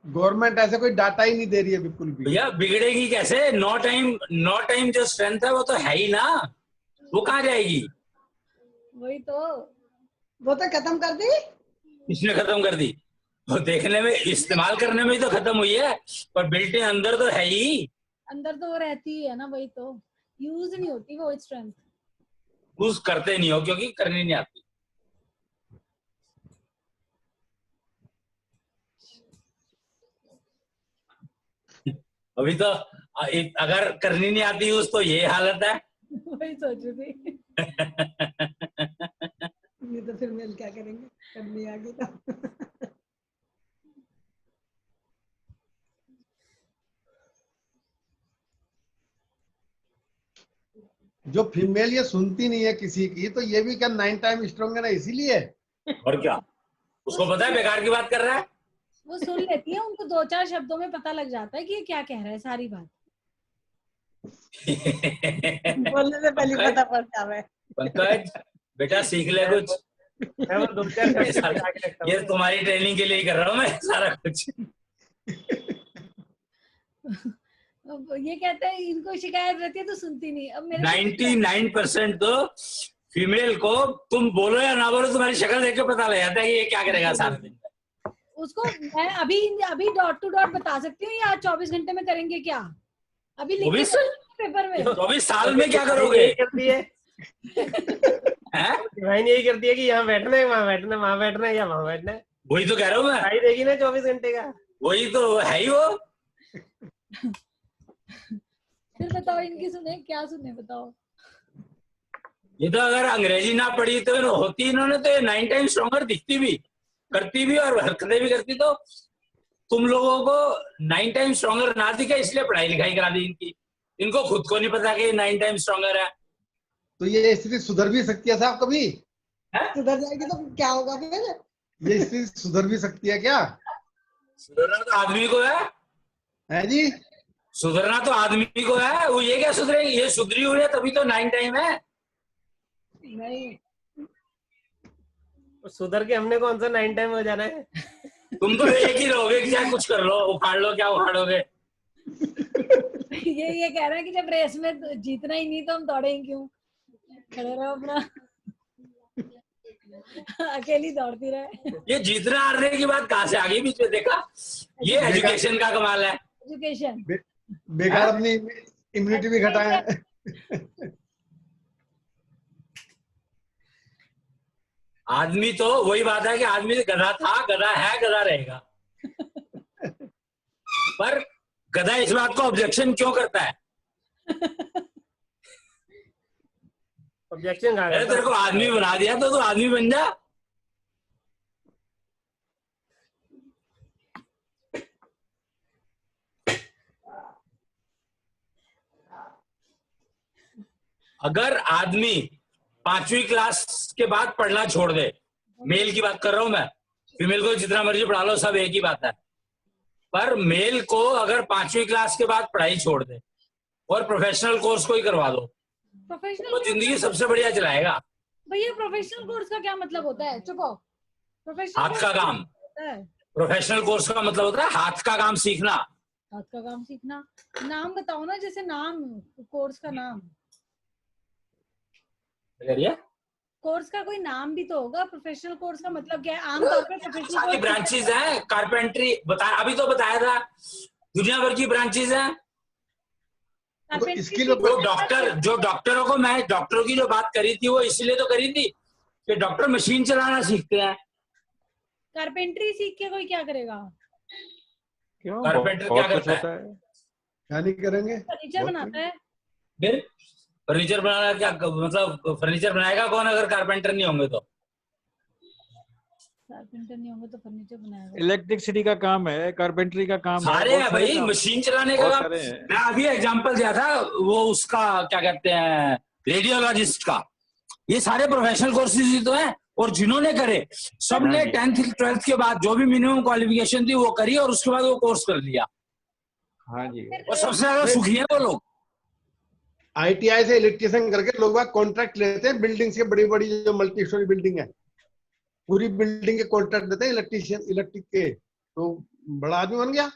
S2: गवर्नमेंट ऐसे कोई डाटा ही नहीं दे रही है बिल्कुल भी।
S1: भैया। बिगड़ेगी कैसे? नो टाइम जो स्ट्रेंथ है वो तो है ही ना, वो कहाँ जाएगी?
S4: वही तो।
S7: वो तो खत्म कर दी।
S1: किसने खत्म कर दी? वो देखने में, इस्तेमाल करने में ही तो खत्म हुई है, पर बिल्ट इन अंदर तो है ही।
S4: अंदर तो वो रहती है ना, वही तो यूज नहीं होती वो स्ट्रेंथ।
S1: यूज करते नहीं हो क्योंकि करनी नहीं आती। अभी तो अगर करनी नहीं आती यूज तो ये हालत है।
S4: वही सोच रही थी।
S7: ये तो फिर मेल क्या करेंगे, करनी आ गई तो।
S2: जो फीमेल ये सुनती नहीं है किसी की, तो ये भी क्या 9 टाइम स्ट्रॉन्ग है ना, इसीलिए।
S1: और क्या, उसको पता है बेकार की बात कर रहा है।
S4: वो सुन लेती है, उनको 2-4 शब्दों में पता लग जाता है कि ये क्या कह रहा है सारी बात।
S7: बोलने से पहले पता पड़ता है।
S1: पंकज बेटा सीख ले कुछ।
S6: मैं वो 2-4 शब्द आगे रखता हूँ।
S1: ये तुम्हारी ट्रेनिंग के लिए ही कर रहा हूँ मैं सारा कुछ।
S4: ये कहते हैं इनको शिकायत रहती है तो सुनती नहीं। अब मेरे
S1: 99% तो फीमेल को तुम बोलो या ना बोलो, तुम्हारी शक्ल देख के पता लग जाता है कि ये क्या करेगा सारा दिन।
S4: उसको मैं अभी डॉट टू डॉट बता सकती हूँ, या 24 घंटे में करेंगे क्या? अभी लिख के
S1: 24
S4: पेपर में।
S1: 24 साल में क्या करोगे?
S6: यही करती है,
S1: हैं?
S6: डिवाइन यही करती है कि यहाँ बैठना है, वहाँ बैठना है, वहाँ बैठना है या वहाँ बैठना है।
S1: वही तो कह रहा हूँ मैं,
S6: दिखाई देगी ना 24 घंटे का।
S1: वही तो है ही वो।
S4: फिर बताओ इनकी सुने, क्या सुने बताओ।
S1: ये तो अगर अंग्रेजी ना पढ़ी तो होती इन्होंने तो 9 टाइम्स स्ट्रॉन्गर दिखती भी, करती भी और हरकतें भी करती। तो तुम लोगों को 9 टाइम्स स्ट्रॉन्गर ना दिखे इसलिए पढ़ाई लिखाई करा दी इनकी। इनको खुद को नहीं पता कि 9 टाइम्स स्ट्रॉन्गर है।
S2: तो ये स्थिति सुधर भी सकती है साहब कभी?
S7: सुधर जाएगी तो क्या होगा फिर?
S2: ये स्थिति सुधर भी सकती है क्या?
S1: सुधरना तो आदमी को
S2: है जी?
S1: सुधरना तो आदमी को है। वो ये क्या सुधरेगी? ये सुधरी हुई है तभी तो 9 टाइम है।
S4: नहीं,
S6: सुधर के हमने कौन सा 9 टाइम हो जाना है?
S1: तुम तो एक ही रहोगे कि क्या कुछ कर लो, उखाड़ लो, क्या उखाड़ोगे।
S4: ये कह रहा है कि जब रेस में जीतना ही नहीं तो हम दौड़ेंगे क्यों, खड़े रहो अपना। अकेली दौड़ती रहे।
S1: ये जीतना हारने की बात कहाँ से आ गई बीच में? देखा, ये एजुकेशन का कमाल है।
S4: एजुकेशन
S2: बेकार अपनी इम्यूनिटी भी घटाए।
S1: आदमी तो वही बात है कि आदमी गधा था, गधा है, गधा रहेगा। पर गधा इस बात को ऑब्जेक्शन क्यों करता है?
S6: ऑब्जेक्शन कहाँ
S1: अरे तेरे को आदमी बना दिया तो तू आदमी बन जा। अगर आदमी 5वीं क्लास के बाद पढ़ना छोड़ दे, मेल की बात कर रहा हूं मैं, फीमेल को जितना मर्जी पढ़ा लो सब एक ही बात है, पर मेल को अगर 5वीं क्लास के बाद पढ़ाई छोड़ दे और प्रोफेशनल कोर्स को ही करवा दो
S4: प्रोफेशनल
S1: तो जिंदगी सबसे बढ़िया चलाएगा।
S4: भैया प्रोफेशनल कोर्स का क्या मतलब होता है? चुको, प्रोफेशनल
S1: हाथ का काम।
S4: होता है।
S1: प्रोफेशनल कोर्स का मतलब होता है हाथ का काम सीखना।
S4: हाथ का काम सीखना। नाम बताओ ना, जैसे नाम, कोर्स का नाम। कोर्स का कोई नाम भी तो होगा। प्रोफेशनल कोर्स का मतलब क्या है? आमतौर पर प्रोफेशनल
S1: सारी ब्रांचेज हैं। कारपेंट्री बताया, अभी तो बताया था, दुनिया भर की ब्रांचेज हैं। जो डॉक्टरों को, मैं डॉक्टरों की जो बात करी थी वो इसलिए तो करी थी कि डॉक्टर मशीन चलाना सीखते हैं।
S4: कारपेंट्री सीख के कोई क्या करेगा?
S3: क्यों?
S1: कारपेंटर
S3: बहुत
S1: क्या
S3: कुछ
S1: करता
S3: होता है।
S2: क्या नहीं करेंगे?
S4: फर्नीचर बनाता है।
S1: फिर फर्नीचर बनाना क्या मतलब? फर्नीचर बनाएगा कौन अगर कारपेंटर नहीं होंगे तो?
S4: कारपेंटर नहीं होंगे तो फर्नीचर बनाएगा।
S3: इलेक्ट्रिसिटी का काम है, कारपेंट्री का काम है,
S1: सारे हैं भाई, मशीन चलाने का काम। मैं अभी एग्जांपल दिया था वो उसका क्या कहते हैं, रेडियोलॉजिस्ट का। ये सारे प्रोफेशनल कोर्सेज ही तो हैं। और जिन्होंने करे सबने 10th 12th के बाद जो भी मिनिमम क्वालिफिकेशन थी वो करी और उसके बाद वो कोर्स कर लिया।
S3: हाँ जी।
S1: और सबसे ज्यादा सुखी है वो लोग।
S2: ITI से इलेक्ट्रिशियन करके लोग बाग कॉन्ट्रैक्ट लेते हैं बिल्डिंग्स के, बड़ी बड़ी जो मल्टी स्टोरी बिल्डिंग है, पूरी बिल्डिंग के कॉन्ट्रैक्ट देते हैं इलेक्ट्रिशियन, इलेक्ट्रिक के। तो बड़ा आदमी बन गया।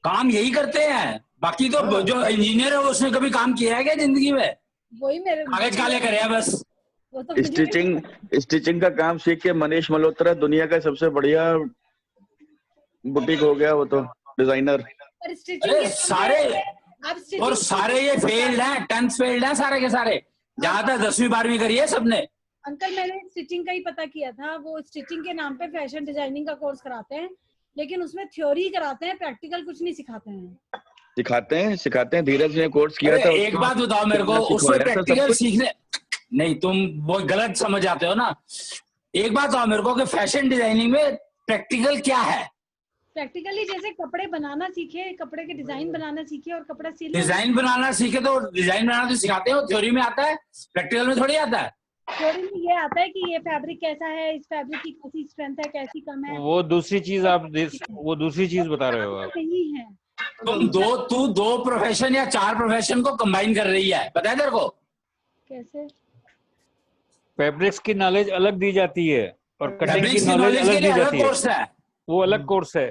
S1: काम यही करते हैं। बाकी तो जो इंजीनियर है उसने कभी काम किया है क्या जिंदगी में?
S4: वही मेरे
S1: कागज काले करे हैं बस।
S4: वो तो मुझे भी
S5: स्टिचिंग का काम सीख के मनीष मल्होत्रा दुनिया का सबसे बढ़िया बुटीक हो गया, वो तो डिजाइनर।
S4: पर स्टिचिंग
S1: अरे
S4: के
S1: सारे,
S4: आप स्टिचिंग
S1: और सारे ये फेल्ड हैं, 10th फेल्ड हैं सारे के सारे। जहां तक 10वीं 12वीं करी है सबने।
S4: अंकल मैंने स्टिचिंग का ही पता किया था। वो स्टिचिंग के नाम पे फैशन डिजाइनिंग का कोर्स कराते हैं, लेकिन उसमें थ्योरी कराते हैं, प्रैक्टिकल कुछ नहीं सिखाते हैं।
S5: सिखाते हैं। धीरज ने कोर्स किया था।
S1: एक बात बताओ मेरे को, उसमें प्रैक्टिकल सीखने नहीं, तुम वो गलत समझ आते हो ना। एक बात बताओ मेरे को कि फैशन डिजाइनिंग में प्रैक्टिकल क्या है?
S4: प्रैक्टिकली जैसे कपड़े बनाना सीखे, कपड़े के डिजाइन बनाना सीखे और कपड़ा सिलना।
S1: डिजाइन बनाना सीखे तो डिजाइन बनाना तो सिखाते हो, थ्योरी में आता है, प्रैक्टिकल में थोड़ी आता है।
S4: थ्योरी में ये आता है कि ये फैब्रिक कैसा है, इस फैब्रिक की कैसी स्ट्रेंथ है, कैसी कम है।
S3: वो दूसरी चीज वो दूसरी चीज बता रहे हो आप।
S4: नहीं है।
S1: तू दो प्रोफेशन या 4 प्रोफेशन को कंबाइन कर रही है, पता है तेरे को?
S4: कैसे?
S3: फैब्रिक्स की नॉलेज अलग दी जाती है और कटिंग की
S1: फैब्रिक्स की
S3: नॉलेज
S1: नॉलेज
S3: अलग
S1: के लिए
S3: दी
S1: अलग
S3: जाती है।
S1: कोर्स है,
S3: वो अलग कोर्स है।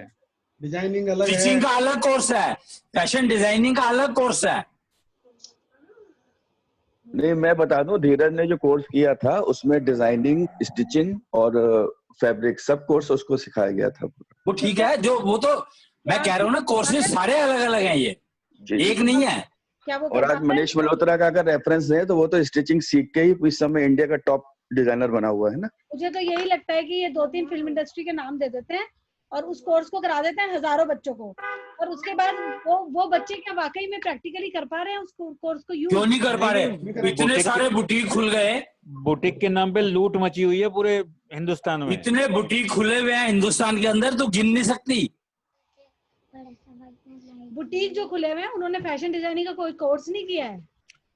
S2: डिजाइनिंग अलग है,
S1: टीचिंग का अलग कोर्स है, फैशन डिजाइनिंग का अलग कोर्स है।
S5: नहीं, मैं बता दूं, धीरज ने जो कोर्स किया था उसमें डिजाइनिंग, स्टिचिंग और फैब्रिक सब कोर्स उसको सिखाया गया था।
S1: वो ठीक है, जो वो तो मैं कह रहा हूँ ना, कोर्सेज सारे अलग अलग हैं, ये एक नहीं है।
S4: क्या वो
S5: और आज मनीष मल्होत्रा का अगर रेफरेंस दें तो वो तो स्टिचिंग सीख के ही इस समय इंडिया का टॉप डिजाइनर बना हुआ है ना।
S4: मुझे तो यही लगता है कि ये 2-3 फिल्म इंडस्ट्री के नाम दे देते हैं और उस कोर्स को करा देते हैं हजारों बच्चों को, और उसके बाद वो बच्चे क्या वाकई में प्रैक्टिकली कर पा रहे हैं उस कोर्स को यूज?
S1: क्यों नहीं कर पा रहे?
S3: नहीं,
S1: इतने सारे बुटीक खुल गए,
S3: बुटीक के नाम पे लूट मची हुई है पूरे हिंदुस्तान में।
S1: इतने बुटीक खुले हुए हैं हिंदुस्तान के अंदर, तो गिन नहीं सकती।
S4: बुटीक जो खुले हुए हैं उन्होंने फैशन डिजाइनिंग का कोई कोर्स नहीं किया है।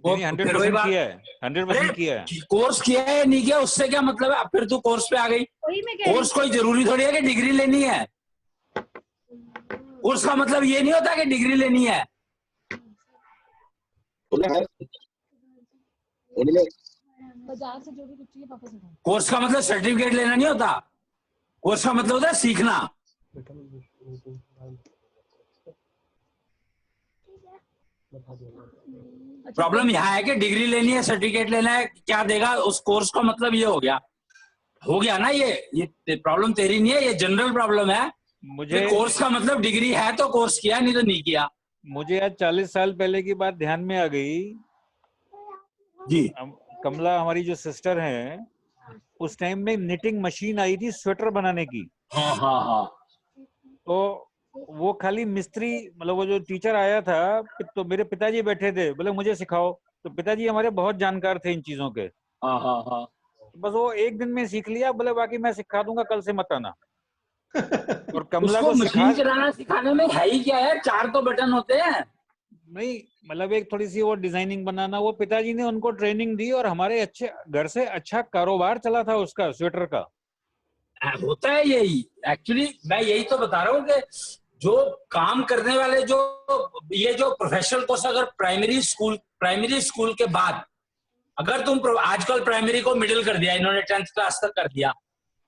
S1: वो
S3: नहीं,
S1: फिर वही
S3: 100%
S1: बात-
S3: किया है, 100% किया है।
S1: कोर्स किया है नहीं किया उससे क्या मतलब है? अब फिर तू कोर्स पे आ गई।
S4: वही मैं कह रही
S1: कोर्स कोई जरूरी थोड़ी है कि डिग्री लेनी है। कोर्स का मतलब ये नहीं होता कि डिग्री लेनी है।
S4: बाजार से जो भी कुछ चाहिए पापा से खाओ।
S1: कोर्स का मतलब सर्टिफिकेट लेना नहीं होता। कोर्स का मतलब होता है सीखना। प्रॉब्लम यहाँ है कि डिग्री लेनी है, सर्टिफिकेट लेना है, क्या देगा उस कोर्स का मतलब ये हो गया ना। ये प्रॉब्लम तेरी नहीं है, ये जनरल प्रॉब्लम है।
S3: मुझे
S1: कोर्स का मतलब डिग्री है तो कोर्स किया, नहीं तो नहीं किया।
S3: मुझे आज 40 साल पहले की बात ध्यान में आ गई
S1: जी।
S3: कमला हमारी जो सिस्टर है, उस टाइम में निटिंग मशीन आई थी स्वेटर बनाने की।
S1: हाँ हाँ हाँ।
S3: तो वो खाली मिस्त्री, मतलब वो जो टीचर आया था, तो मेरे पिताजी बैठे थे, बोले मुझे सिखाओ। तो पिताजी हमारे बहुत जानकार थे इन चीजों के।
S1: हाँ हाँ हाँ।
S3: बस वो एक दिन में सीख लिया, बोले बाकी मैं सिखा दूंगा, कल से मत आना। और कमला
S1: उसको
S3: को सिखा
S1: मशीन चलाना सिखाने में है ही क्या है? 4 तो बटन होते हैं।
S3: नहीं, मतलब एक थोड़ी सी वो डिजाइनिंग बनाना, वो पिताजी ने उनको ट्रेनिंग दी और हमारे अच्छे घर से अच्छा कारोबार चला था उसका, स्वेटर का।
S1: होता है यही। एक्चुअली मैं यही तो बता रहा हूँ कि जो काम करने वाले जो प्रोफेशनल कोर्स, अगर प्राइमरी स्कूल के बाद अगर तुम आजकल प्राइमरी को मिडिल कर दिया इन्होंने, 10th क्लास तक कर दिया,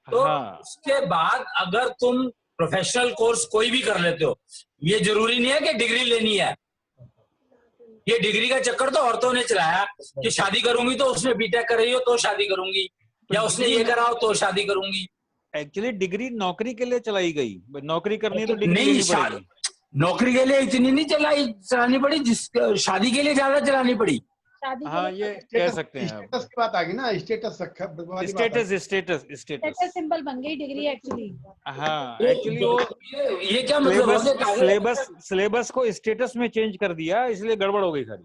S1: तो
S3: हाँ।
S1: उसके बाद अगर तुम प्रोफेशनल कोर्स कोई भी कर लेते हो, ये जरूरी नहीं है कि डिग्री लेनी है। ये डिग्री का चक्कर तो औरतों ने चलाया कि शादी करूंगी तो उसने बीटेक कर रही हो तो शादी करूंगी, या उसने ये करा हो तो शादी करूंगी।
S3: एक्चुअली डिग्री नौकरी के लिए चलाई गई, नौकरी करनी है तो डिग्री
S1: नहीं,
S3: लेनी पड़ेगी।
S1: नौकरी के लिए इतनी नहीं चलानी पड़ी, जिस शादी के लिए ज्यादा चलानी पड़ी।
S4: शादी
S3: हाँ, ये कह सकते हैं आप।
S2: स्टेटस की बात आ गई ना, स्टेटस
S3: स्टेटस
S4: सिंबल बन गई डिग्री एक्चुअली।
S3: हाँ, एक्चुअली वो
S1: ये क्या मतलब हो गया?
S3: सिलेबस को स्टेटस में चेंज कर दिया, इसलिए गड़बड़ हो गई सारी।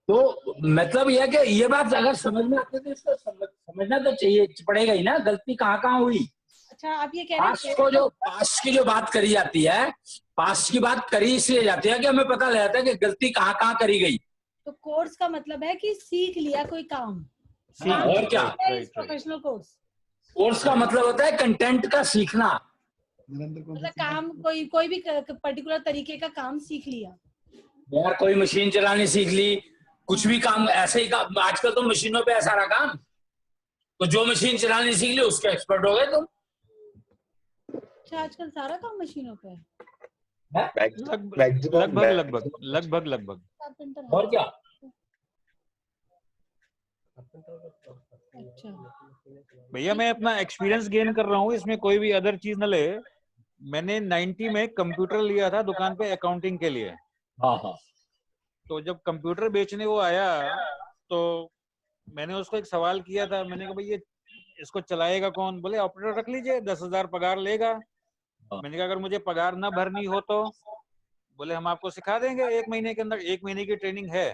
S1: तो मतलब यह कि ये बात अगर समझ में आती है तो इसको समझना तो चाहिए, पड़ेगा ही ना, गलती कहाँ हुई।
S4: अच्छा, आप ये कह रहे हैं
S1: पास्ट की जो बात करी जाती है, पास्ट की बात करी इसलिए जाती है कि हमें पता लग जाता है कि गलती कहाँ करी गई।
S4: तो कोर्स का मतलब है कि सीख लिया कोई काम।
S1: और क्या?
S4: प्रोफेशनल
S1: कोर्स का मतलब होता है कंटेंट का सीखना।
S4: मतलब काम कोई भी पर्टिकुलर तरीके का काम सीख लिया।
S1: यार कोई मशीन चलानी सीख ली, कुछ भी काम ऐसे ही काम, आजकल तो मशीनों पे है सारा काम, तो जो मशीन चलानी सीख ली उसके एक्सपर्ट हो गए तुम।
S4: अच्छा, आजकल सारा काम मशीनों पे है।
S3: लगभग।
S1: और क्या?
S4: अच्छा,
S3: भैया मैं अपना एक्सपीरियंस गेन कर रहा हूँ, इसमें कोई भी अदर चीज न ले। मैंने 90 में कंप्यूटर लिया था दुकान पे अकाउंटिंग के लिए।
S1: हाँ हाँ।
S3: तो जब कंप्यूटर बेचने वो आया तो मैंने उसको एक सवाल किया था, मैंने कहा भाई ये इसको चलाएगा कौन? बोले ऑपरेटर रख लीजिए, 10,000 पगार लेगा। मैंने कहा अगर मुझे पगार ना भरनी हो तो? बोले हम आपको सिखा देंगे 1 महीने के अंदर, 1 महीने की ट्रेनिंग है।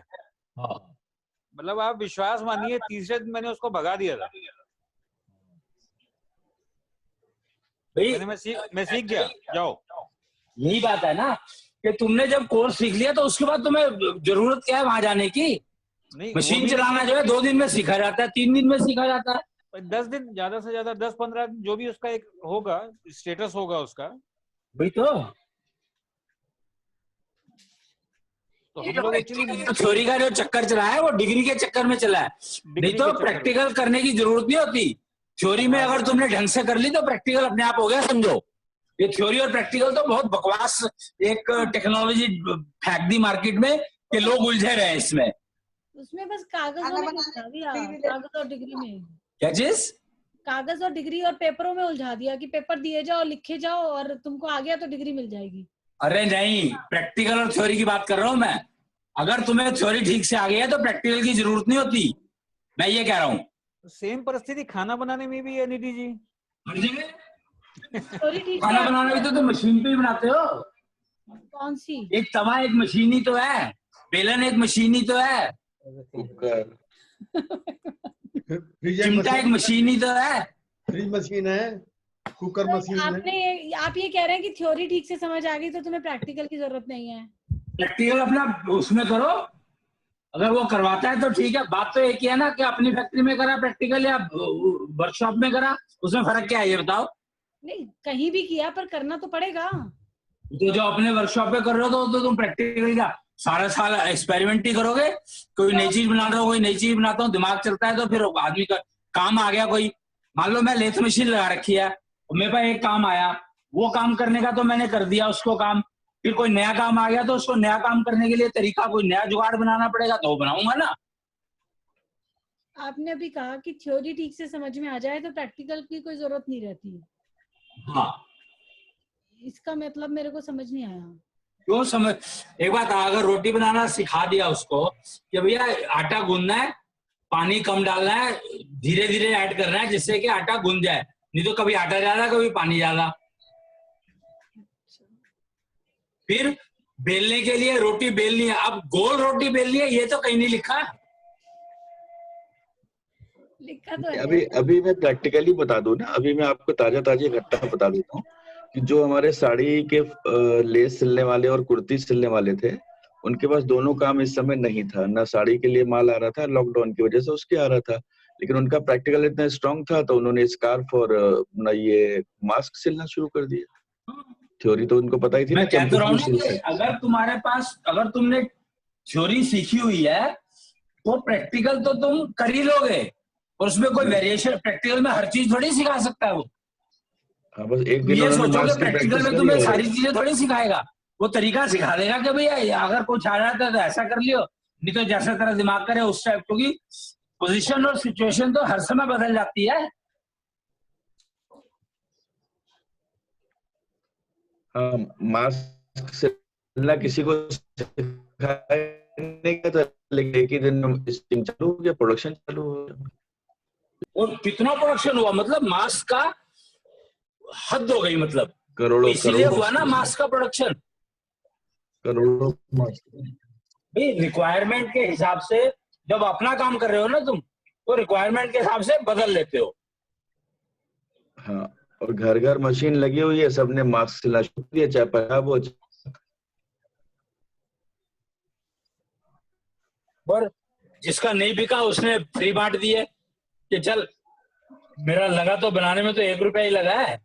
S3: मतलब आप विश्वास मानिए, तीसरे दिन मैंने उसको भगा दिया था। मैं सीख गया। जाओ,
S1: यही बात है ना कि तुमने जब कोर्स सीख लिया तो उसके बाद तुम्हें जरूरत क्या है वहां जाने की?
S3: नहीं,
S1: मशीन चलाना जो है 2 दिन में सीखा जाता है, 3 दिन में सीखा जाता है।
S3: 10 दिन, ज्यादा से ज्यादा 10-15 दिन, जो भी उसका एक होगा स्टेटस होगा उसका।
S1: भाई तो
S3: हम लोग एक्चुअली
S1: थ्योरी का जो चक्कर चला है वो डिग्री के चक्कर में चला है, नहीं तो प्रैक्टिकल करने की जरूरत नहीं होती। थ्योरी में अगर तुमने ढंग से कर ली तो प्रैक्टिकल अपने आप हो गया, समझो। ये थ्योरी और प्रैक्टिकल तो बहुत बकवास एक टेक्नोलॉजी फेंक दी मार्केट में कि लोग उलझे रहे इसमें।
S4: उसमें बस कागजों में उलझा दिया, कागज और डिग्री में।
S1: क्या चीज?
S4: कागज और डिग्री और पेपरों में उलझा दिया कि पेपर दिए जाओ, लिखे जाओ, और तुमको आ गया तो डिग्री मिल जाएगी।
S1: अरे नहीं, प्रैक्टिकल और थ्योरी की बात कर रहा हूं मैं। अगर तुम्हें थ्योरी ठीक से आ गई है तो प्रैक्टिकल की जरूरत नहीं होती। मैं ये कह रहा हूँ
S3: सेम परिस्थिति खाना बनाने में भी है निधि जी।
S1: हर जगह
S4: थ्योरी ठीक
S1: खाना
S4: से
S1: बनाना भी तो तुम मशीन पे ही बनाते हो।
S4: कौन सी?
S1: एक तवा एक मशीन ही तो है, बेलन एक मशीन ही तो है,
S5: कुकर,
S2: फ्रिज एक
S1: चिमटा एक
S2: मशीन,
S1: मशीन ही तो है।
S2: फ्रिज मशीन है, कुकर
S4: तो
S2: मशीन है।
S4: आप ये कह रहे हैं कि थ्योरी ठीक से समझ आ गई तो तुम्हें प्रैक्टिकल की जरूरत नहीं है?
S1: प्रैक्टिकल अपना उसमें करो, अगर वो करवाता है तो ठीक है। बात तो एक ही है ना कि अपनी फैक्ट्री में करा प्रैक्टिकल या वर्कशॉप में करा, उसमें फर्क क्या है ये बताओ।
S4: नहीं, कहीं भी किया पर करना तो पड़ेगा।
S1: तो जो अपने वर्कशॉप पे कर रहे हो तो तुम प्रैक्टिकल क्या सारा साल एक्सपेरिमेंट ही करोगे? कोई नई चीज बना रहा हो, कोई नई चीज बनाता हूँ, दिमाग चलता है तो फिर आदमी का काम आ गया कोई। मान लो मैं लेथ मशीन लगा रखी है, मेरे पास एक काम आया, वो काम करने का तो मैंने कर दिया उसको काम, फिर कोई नया काम आ गया तो उसको नया काम करने के लिए तरीका कोई नया जुगाड़ बनाना पड़ेगा तो वो बनाऊंगा ना।
S4: आपने अभी कहा कि थ्योरी ठीक से समझ में आ जाए तो प्रैक्टिकल की कोई जरूरत नहीं रहती।
S1: हाँ,
S4: इसका मतलब मेरे को समझ नहीं आया।
S1: क्यों समझ? एक बात, अगर रोटी बनाना सिखा दिया उसको कि भैया आटा गूंदना है, पानी कम डालना है, धीरे धीरे ऐड करना है जिससे कि आटा गूंद जाए, नहीं तो कभी आटा ज्यादा कभी पानी ज्यादा। फिर बेलने के लिए रोटी बेलनी है, अब गोल रोटी बेलनी है ये तो कहीं नहीं लिखा।
S4: लिखा तो है।
S5: अभी अभी मैं प्रैक्टिकली बता दूं ना, अभी मैं आपको ताजा ताजा घटना बता देता हूँ कि जो हमारे साड़ी के लेस सिलने वाले और कुर्ती सिलने वाले थे, उनके पास दोनों काम इस समय नहीं था। ना साड़ी के लिए माल आ रहा था, लॉकडाउन की वजह से उसके आ रहा था, लेकिन उनका प्रैक्टिकल इतना स्ट्रांग था तो उन्होंने स्कार्फ और अपना ये मास्क सिलना शुरू कर दिया। थ्योरी तो उनको पता ही थी ना
S1: मैं
S5: कि हम
S1: कह तो
S5: कुछ
S1: रहा
S5: भी
S1: हूँ ना
S5: सिल
S1: कि
S5: सकते हैं।
S1: अगर तुम्हारे पास, अगर तुमने थ्योरी सीखी हुई है तो प्रैक्टिकल तो तुम कर ही लोगे, और उसमें कोई वेरिएशन, प्रैक्टिकल में हर चीज थोड़ी सिखा सकता है वो।
S5: हाँ, बस एक
S1: तुम
S5: दिन
S1: ये
S5: उन्होंने
S1: सोचो कि
S5: मास्क की
S1: प्रैक्टिकल
S5: प्रैक्टिस
S1: में
S5: करी
S1: तुम्हें
S5: और
S1: सारी चीजें थोड़ी सिखाएगा, वो तरीका सिखा देगा कि भैया अगर कुछ आ जाता है तो ऐसा कर लियो, नहीं तो जैसा तेरा दिमाग करे उस टाइप, क्योंकि पोजीशन और सिचुएशन तो हर समय बदल जाती है।
S5: हाँ, मास्क सिलना किसी को सिखाने का था, लेकिन एक ही दिन में स्टिचिंग चालू हो गया, प्रोडक्शन चालू हो गया।
S1: और कितना प्रोडक्शन हुआ, मतलब मास्क का हद हो गई, मतलब तो
S5: करोड़ों
S1: इसीलिए
S5: करोड़ों
S1: हुआ ना मास्क का प्रोडक्शन।
S5: करोड़ों मास्क।
S1: भाई रिक्वायरमेंट के हिसाब से जब अपना काम कर रहे हो ना तुम, तो रिक्वायरमेंट के हिसाब से बदल लेते हो।
S5: हाँ, और घर घर मशीन लगी हुई है, सबने मास्क सिलना शुरू किया, चाहे पंजाब हो।
S1: और जिसका नहीं बिका उसने फ्री बांट दिए कि चल, मेरा लगा तो बनाने में तो 1 रुपया ही लगा है।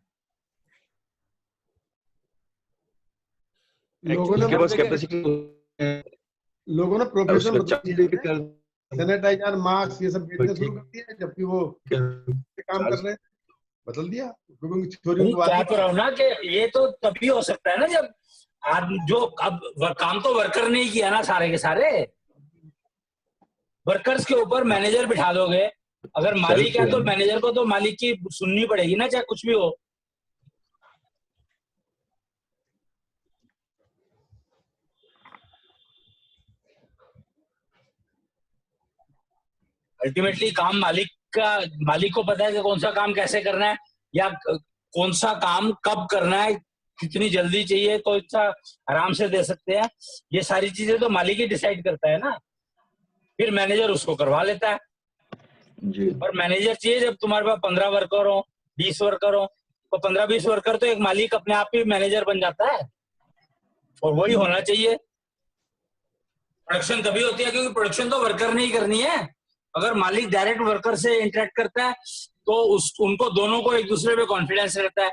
S2: लोगों ने
S5: जिनके पास
S3: जगह
S5: कैपेसिटी
S2: लोगों ने प्रोफेशन
S5: उसका
S2: बदल
S5: चार्ज
S2: दिया
S5: भी
S2: है।
S5: कर
S2: सैनिटाइजर, मास्क ये सब बेचने शुरू कर दिया, जबकि वो काम कर
S5: चार्ज।
S2: रहे हैं। बदल दिया क्योंकि उनकी थ्योरी
S1: वही
S2: उनको
S1: कह
S2: आती
S1: तो रहा हूं ना कि ये तो तभी हो सकता है ना जब आदमी जो अब काम तो वर्कर ने ही किया ना, सारे के सारे वर्कर्स के ऊपर मैनेजर बिठा दोगे। अगर मालिक
S5: सेल्फ
S1: है
S5: हुआ
S1: तो
S5: ना।
S1: मैनेजर को तो मालिक की सुननी पड़ेगी ना, चाहे कुछ भी हो। अल्टीमेटली काम मालिक को पता है कि कौन सा काम कैसे करना है, या कौन सा काम कब करना है, कितनी जल्दी चाहिए तो इतना आराम से दे सकते हैं। ये सारी चीजें तो मालिक ही डिसाइड करता है ना, फिर मैनेजर उसको करवा लेता है।
S5: जी।
S1: और मैनेजर चाहिए जब तुम्हारे पास 15 वर्कर हो, 20 वर्कर हो, तो 15-20 वर्कर तो एक मालिक अपने आप ही मैनेजर बन जाता है, और वही होना चाहिए। प्रोडक्शन तभी होती है क्योंकि प्रोडक्शन तो वर्कर ने ही करनी है। अगर मालिक डायरेक्ट वर्कर से इंटरेक्ट करता है तो उनको दोनों को एक दूसरे पे कॉन्फिडेंस रहता है।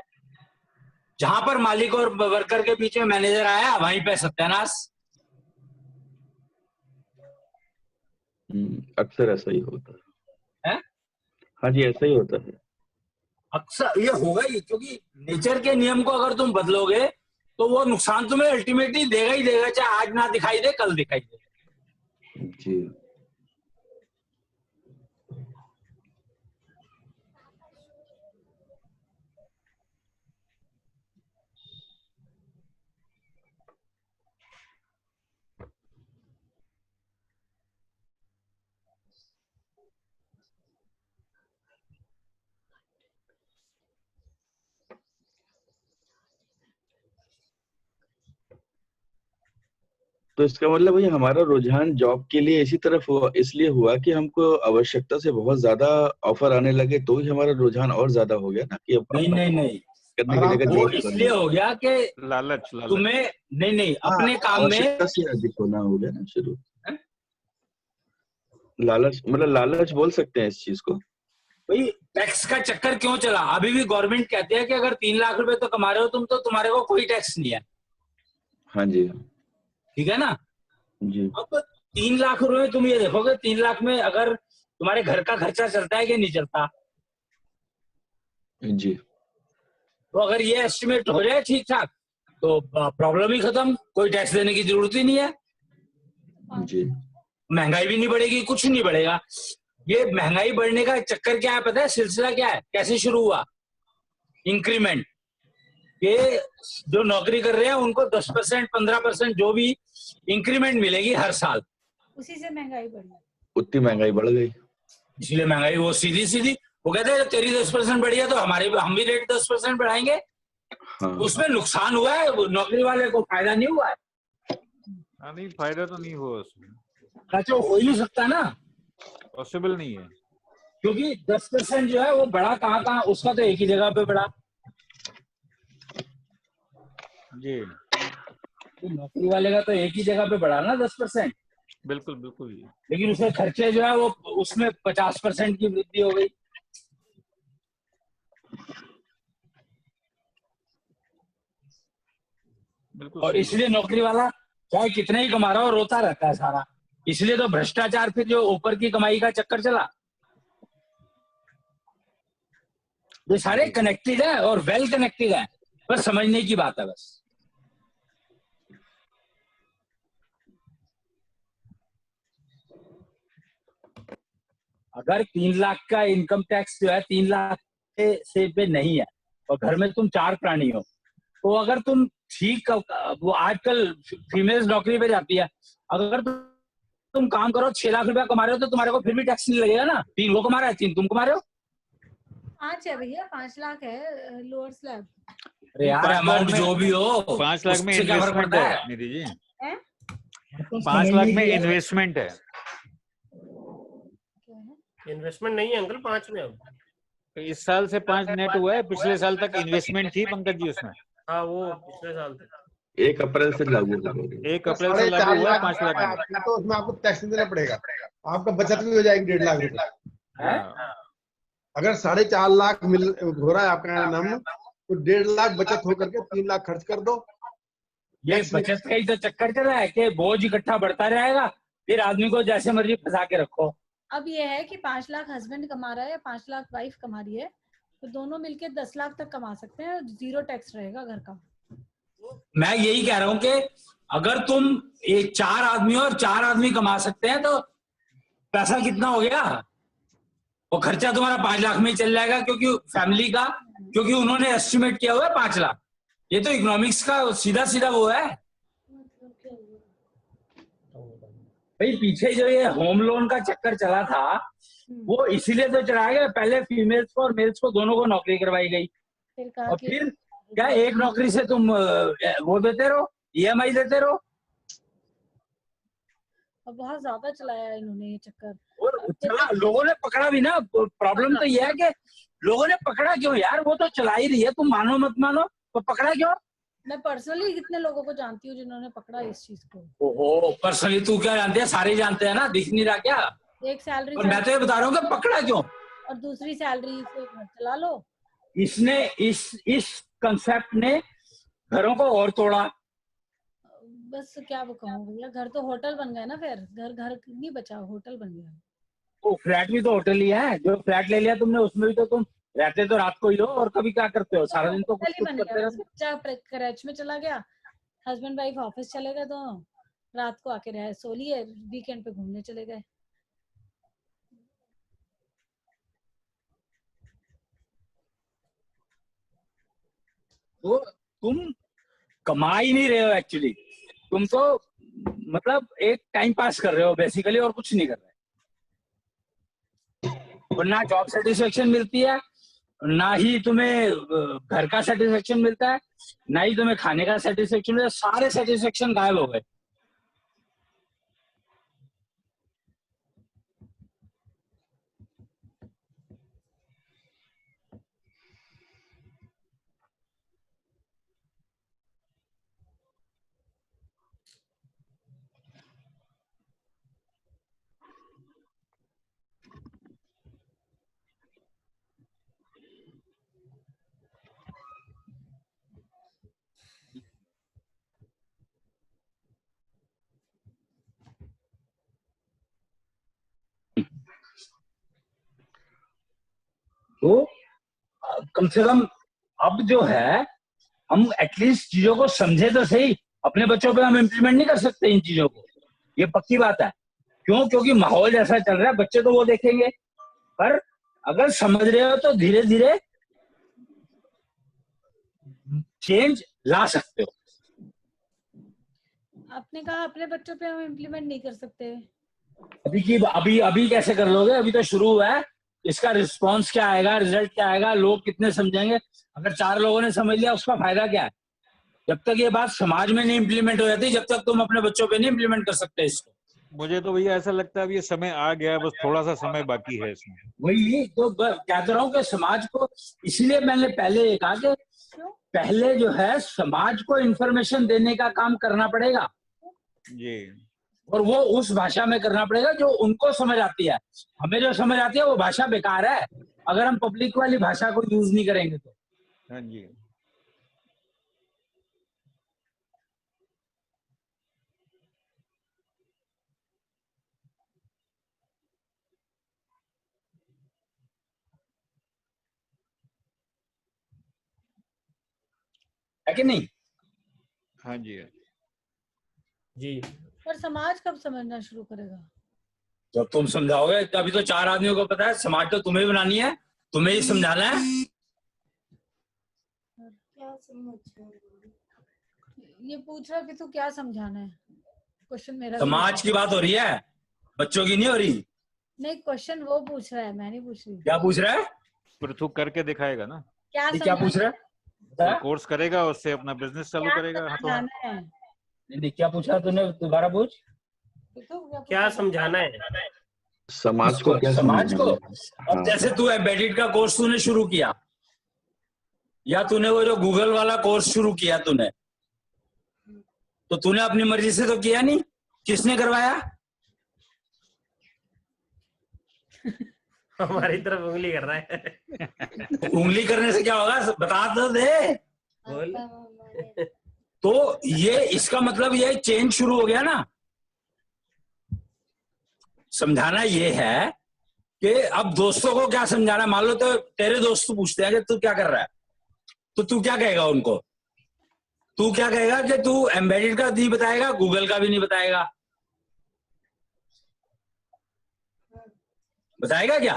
S1: जहां पर मालिक और वर्कर के बीच में मैनेजर आया वहीं पे सत्यानाश।
S5: अक्सर ऐसा ही होता है।
S1: है
S5: हाँ जी, ऐसा ही होता है।
S1: अक्सर ये होगा ही, क्योंकि नेचर के नियम को अगर तुम बदलोगे तो वो नुकसान तुम्हें अल्टीमेटली देगा ही देगा, चाहे आज ना दिखाई दे कल दिखाई दे।
S5: जी। तो इसका मतलब भाई हमारा रुझान जॉब के लिए इसी तरफ हुआ, इसलिए हुआ कि हमको आवश्यकता से बहुत ज्यादा ऑफर आने लगे, तो ही हमारा रुझान और ज्यादा हो गया ना कि अब
S1: नहीं
S5: अपना
S1: नहीं नहीं,
S5: करने की जगह
S1: वो
S5: जॉब
S1: इसलिए
S5: करना।
S1: हो गया कि
S3: लालच लालच
S1: तुम्हें नहीं
S5: हाँ,
S1: अपने काम में
S5: आवश्यकता से अधिक होना हो गया ना शुरू।
S1: हैं?
S5: लालच, मतलब लालच बोल सकते हैं इस चीज को।
S1: भाई टैक्स का चक्कर क्यों चला? अभी भी गवर्नमेंट कहती है कि अगर 3 लाख रुपए तो कमा रहे हो तुम, तो तुम्हारे को कोई टैक्स नहीं है,
S5: हाँ जी,
S1: ठीक है ना?
S5: जी
S1: अब 3 लाख रुपए तुम ये देखोगे, 3 लाख में अगर तुम्हारे घर का खर्चा चलता है कि नहीं चलता,
S5: जी
S1: तो अगर ये एस्टिमेट हो जाए ठीक ठाक तो प्रॉब्लम ही खत्म, कोई टैक्स देने की जरूरत ही नहीं है,
S5: जी
S1: महंगाई भी नहीं बढ़ेगी, कुछ नहीं बढ़ेगा। ये महंगाई बढ़ने का चक्कर क्या है पता है? सिलसिला क्या है, कैसे शुरू हुआ? इंक्रीमेंट। ये जो नौकरी कर रहे हैं उनको 10% 15% जो भी इंक्रीमेंट मिलेगी हर साल,
S4: उसी से महंगाई बढ़ी।
S5: उतनी महंगाई बढ़ गई।
S1: इसलिए महंगाई वो सीधी सीधी, वो कहते हैं तेरी 10% बढ़ी है तो हम भी रेट 10% बढ़ाएंगे।
S5: हाँ
S1: उसमें नुकसान हुआ है, नौकरी वाले को फायदा नहीं हुआ है।
S3: हाँ, नहीं फायदा तो नहीं हुआ उसमें,
S1: खर्चा हो ही नहीं सकता ना,
S3: पॉसिबल नहीं है।
S1: क्योंकि 10% जो है वो बढ़ा कहाँ, उसका तो एक ही जगह पे बढ़ा।
S3: जी
S1: तो नौकरी वाले का तो एक ही जगह पे बढ़ा ना 10%,
S3: बिल्कुल बिल्कुल ये
S1: लेकिन उसके खर्चे जो है वो उसमें 50% की वृद्धि हो गई।
S3: बिल्कुल
S1: और
S3: सही है।
S1: इसलिए नौकरी वाला चाहे कितने ही कमा रहा हो रोता रहता है सारा। इसलिए तो भ्रष्टाचार फिर जो ऊपर की कमाई का चक्कर चला, ये सारे कनेक्टेड है और वेल कनेक्टेड है, बस समझने की बात है बस। अगर 3 लाख का इनकम टैक्स जो है 3 लाख से पे नहीं है और घर में तुम 4 प्राणी हो, तो अगर तुम ठीक, वो आजकल फीमेल्स नौकरी पे जाती है, अगर तुम काम करो 6 लाख रुपया कमा रहे हो तो तुम्हारे को फिर भी टैक्स नहीं लगेगा ना। 3 वो कमा रहा है, 3 तुम कमा रहे हो।
S4: 5 है भैया, 5 लाख है लोअर स्लैब।
S1: अरे यार
S3: 5 लाख
S1: अमाउंट
S3: में-
S1: जो भी हो
S3: 5 लाख में
S1: उससे क्या फर्क
S3: इन्वेस्टमेंट
S1: पड़ता
S3: है
S1: है?
S3: निधि जी,
S4: है?
S3: 5 लाख में इन्वेस्टमेंट है।
S4: क्या है?
S6: इन्वेस्टमेंट नहीं है अंकल 5 में अब।
S3: इस साल से 5 नेट हुआ है, पिछले साल तक इन्वेस्टमेंट थी पंकज जी उसमें।
S6: हाँ वो पिछले साल तक
S5: 1 अप्रैल से लागू होगा।
S3: 1 अप्रैल से लागू हुआ है 5 लाख में।
S2: आपका, तो उसमें आपको टैक्स देना पड़ेगा, आपका बचत भी हो जाएगी 1.5 लाख रुपए।
S3: हाँ,
S2: अगर 4.5 लाख मिल हो रहा है आपका नाम, तो 1.5 लाख बचत होकर के 3 लाख खर्च कर दो।
S1: ये बचत का ही तो चक्कर चला है कि बोझ इकट्ठा बढ़ता रहेगा, फिर आदमी को जैसे मर्जी फंसा के रखो।
S4: अब ये है कि 5 लाख हस्बैंड कमा रहा है, 5 लाख वाइफ कमा रही है, तो दोनों मिलके 10 लाख तक कमा सकते हैं, 0 टैक्स रहेगा घर का।
S1: मैं यही कह रहा हूं कि अगर तुम एक 4 आदमी हो और 4 आदमी कमा सकते हैं तो पैसा कितना हो गया? वो खर्चा तुम्हारा 5 लाख में ही चल जाएगा, क्योंकि फैमिली का, क्योंकि उन्होंने एस्टिमेट किया हुआ है 5 लाख। ये तो इकोनॉमिक्स का सीधा सीधा वो है भाई। पीछे जो ये होम लोन का चक्कर चला था वो इसीलिए तो चलाया गया, पहले फीमेल्स को और मेल्स को दोनों को नौकरी करवाई गई,
S4: फिर कहा
S1: और
S4: कि
S1: फिर क्या एक नौकरी से तुम वो देते रहो, ईएमआई देते रहो।
S4: और बहुत ज्यादा चलाया है इन्होंने ये चक्कर।
S1: और चला, लोगों ने पकड़ा भी ना। प्रॉब्लम तो ये है कि लोगों ने पकड़ा क्यों यार? वो तो चला ही रही है, तुम मानो मत मानो, तो पकड़ा क्यों?
S4: मैं पर्सनली कितने लोगों को जानती हूँ जिन्होंने पकड़ा इस चीज को।
S1: ओहो, पर्सनली तू क्या जानते हैं? सारे जानते हैं ना, दिख नहीं रहा क्या?
S4: एक सैलरी
S1: और मैं तो ये बता रहा हूँ कि पकड़ा क्यों।
S4: और दूसरी सैलरी से घर चला लो।
S1: इसने इस कंसेप्ट ने घरों को और तोड़ा।
S4: बस क्या वो कहूँ भैया, घर तो होटल बन गया ना, फिर घर घर नहीं बचा, होटल बन गया।
S1: वो फ्लैट भी तो होटल ही है। जो फ्लैट ले लिया तुमने उसमें भी तो तुम रहते तो रात को ही हो, और कभी क्या करते हो? सारा दिन तो
S4: होटल
S1: कुछ
S4: ही
S1: कुछ
S4: बन
S1: करते
S4: गया।
S1: रहते हो।
S4: बच्चा क्रैच में चला गया, हस्बैंड वाइफ ऑफिस चले गए, तो रात को आके रहे, सो लिए, वीकेंड पे घूमने चले गए।
S1: तो तुम कमा ही नहीं रहे हो एक्चुअली, तुम तो मतलब एक टाइम पास कर रहे हो बेसिकली, और कुछ नहीं कर रहे। और ना जॉब सेटिस्फेक्शन मिलती है, ना ही तुम्हें घर का सेटिस्फेक्शन मिलता है, ना ही तुम्हें खाने का सेटिस्फेक्शन मिलता है। सारे सेटिस्फेक्शन गायब हो गए। तो कम से कम अब जो है हम एटलीस्ट चीजों को समझे तो सही। अपने बच्चों पे हम इम्प्लीमेंट नहीं कर सकते इन चीजों को, ये पक्की बात है। क्यों? क्योंकि माहौल जैसा चल रहा है, बच्चे तो वो देखेंगे। पर अगर समझ रहे हो तो धीरे धीरे चेंज ला सकते हो।
S4: आपने कहा अपने बच्चों पे हम इम्प्लीमेंट नहीं कर सकते।
S1: अभी कैसे कर लोगे? अभी तो शुरू हुआ है। इसका रिस्पॉन्स क्या आएगा, रिजल्ट क्या आएगा, लोग कितने समझेंगे? अगर 4 लोगों ने समझ लिया उसका फायदा क्या है? जब तक ये बात समाज में नहीं इम्प्लीमेंट हो जाती, जब तक तुम अपने बच्चों पे नहीं इम्प्लीमेंट कर सकते इसको।
S3: मुझे तो भैया ऐसा लगता है अब ये समय आ गया है, बस थोड़ा सा समय बाकी है इसमें।
S1: वही तो कहता रहा हूँ कि समाज को, इसीलिए मैंने पहले ये कहा कि पहले जो है समाज को इंफॉर्मेशन देने का काम करना पड़ेगा
S3: जी।
S1: और वो उस भाषा में करना पड़ेगा जो उनको समझ आती है। हमें जो समझ आती है वो भाषा बेकार है अगर हम पब्लिक वाली भाषा को यूज नहीं करेंगे तो।
S3: हाँ जी।
S1: है कि नहीं?
S3: हाँ जी।
S6: जी।
S4: पर समाज कब समझना शुरू करेगा?
S1: जब तुम समझाओगे। अभी तो 4 आदमियों को पता है, समाज तो तुम्हें बनानी है, तुम्हें ही समझाना है।
S4: क्या ये पूछ रहा कि तू क्या समझाना है? क्वेश्चन मेरा भी
S1: समाज की बात हो रही है, बच्चों की नहीं हो रही।
S4: नहीं, क्वेश्चन वो पूछ रहा है, मैं नहीं पूछ रही।
S1: क्या पूछ रहा है?
S3: पृथु करके दिखाएगा ना,
S4: क्या
S1: क्या पूछ रहा है?
S3: कोर्स करेगा, उससे अपना बिजनेस चालू करेगा।
S4: समझाना है?
S1: नहीं, क्या पूछा तूने? दोबारा पूछ।
S6: क्या समझाना है?
S5: समाज को क्या
S1: समाज को?
S5: समझना है?
S1: अब जैसे तू एम्बेडेड का कोर्स तूने शुरू किया, या तूने वो जो गूगल वाला कोर्स शुरू किया तूने, तो तूने अपनी मर्जी से तो किया नहीं, किसने करवाया?
S6: हमारी तरफ उंगली कर रहा है।
S1: उंगली करने से क्या होगा? बता तो दे।
S6: बोल।
S1: तो ये इसका मतलब ये चेंज शुरू हो गया ना। समझाना ये है कि अब दोस्तों को क्या समझाना। मान लो तो तेरे दोस्त पूछते हैं कि तू क्या कर रहा है, तो तू क्या कहेगा उनको? तू क्या कहेगा कि तू एम्बेडेड का नहीं बताएगा, गूगल का भी नहीं बताएगा? बताएगा क्या?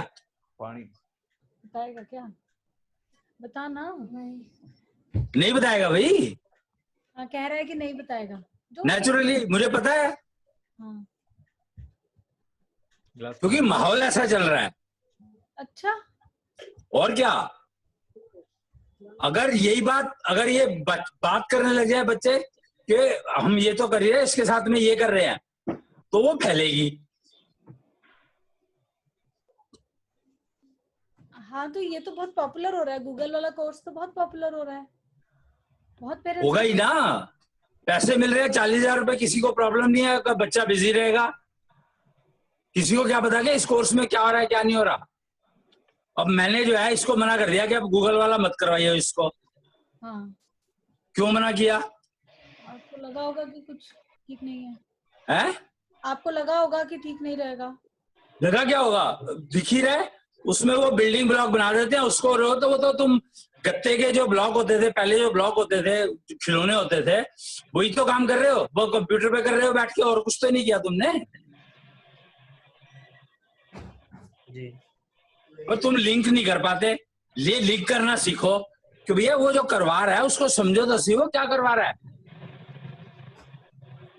S3: पानी
S4: बताएगा क्या? बता ना।
S1: नहीं बताएगा भाई।
S4: हाँ, कह रहा है कि नहीं बताएगा।
S1: नेचुरली मुझे पता है,
S4: हाँ।
S1: क्योंकि माहौल ऐसा चल रहा है।
S4: अच्छा।
S1: और क्या? अगर यही बात, अगर ये बात करने लग जाए बच्चे कि हम ये तो कर रहे हैं, इसके साथ में ये कर रहे हैं, तो वो फैलेगी।
S4: हाँ, तो ये तो बहुत पॉपुलर हो रहा है, गूगल वाला कोर्स तो बहुत पॉपुलर हो रहा है, बहुत पेरेंट्स
S1: होगा ही ना। पैसे मिल रहे हैं 40,000 रुपए, किसी को प्रॉब्लम नहीं है, बच्चा बिजी रहेगा। किसी को क्या पता कि इस कोर्स में क्या हो रहा है क्या नहीं हो रहा। अब मैंने जो है इसको मना कर दिया कि अब गूगल वाला मत करवाइए इसको।
S4: हाँ।
S1: क्यों मना किया?
S4: आपको लगा होगा कि कुछ ठीक नहीं है।
S1: हैं?
S4: आपको लगा होगा कि ठीक नहीं रहेगा।
S1: लगा क्या होगा? दिख ही रहा है उसमें, वो बिल्डिंग ब्लॉक बना देते हैं उसको। रो तो वो तो तुम गत्ते के जो ब्लॉक होते थे पहले, जो ब्लॉक होते थे, खिलौने होते थे, वही तो काम कर रहे हो। वो कंप्यूटर पे कर रहे हो बैठ के, और कुछ तो नहीं किया तुमने।
S6: जी।
S1: और तुम लिंक नहीं कर पाते, ये लिंक करना सीखो कि भैया वो जो करवा रहा है उसको समझो तो सही, वो क्या करवा रहा है।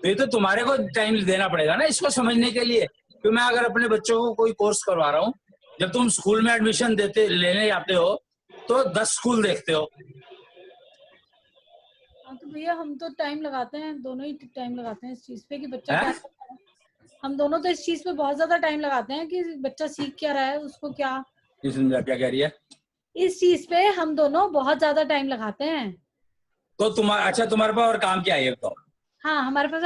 S1: तो ये तो तुम्हारे को टाइम देना पड़ेगा ना इसको समझने के लिए। तो मैं अगर अपने बच्चों को कोई कोर्स करवा रहा हूँ, जब तुम स्कूल में एडमिशन लेने जाते हो तो 10 स्कूल देखते हो।
S4: हाँ, तो भैया हम तो टाइम लगाते हैं, दोनों ही टाइम लगाते हैं इस चीज पे कि बच्चा क्या कर रहा है। हम दोनों तो इस चीज पे बहुत ज्यादा टाइम लगाते हैं कि बच्चा सीख क्या रहा है, उसको क्या।
S1: समझा क्या कह रही है?
S4: इस चीज पे हम दोनों बहुत ज्यादा टाइम लगाते हैं।
S1: तो तुम्हारा, अच्छा तुम्हारे पास और काम क्या है तो?
S4: हाँ, हमारे पास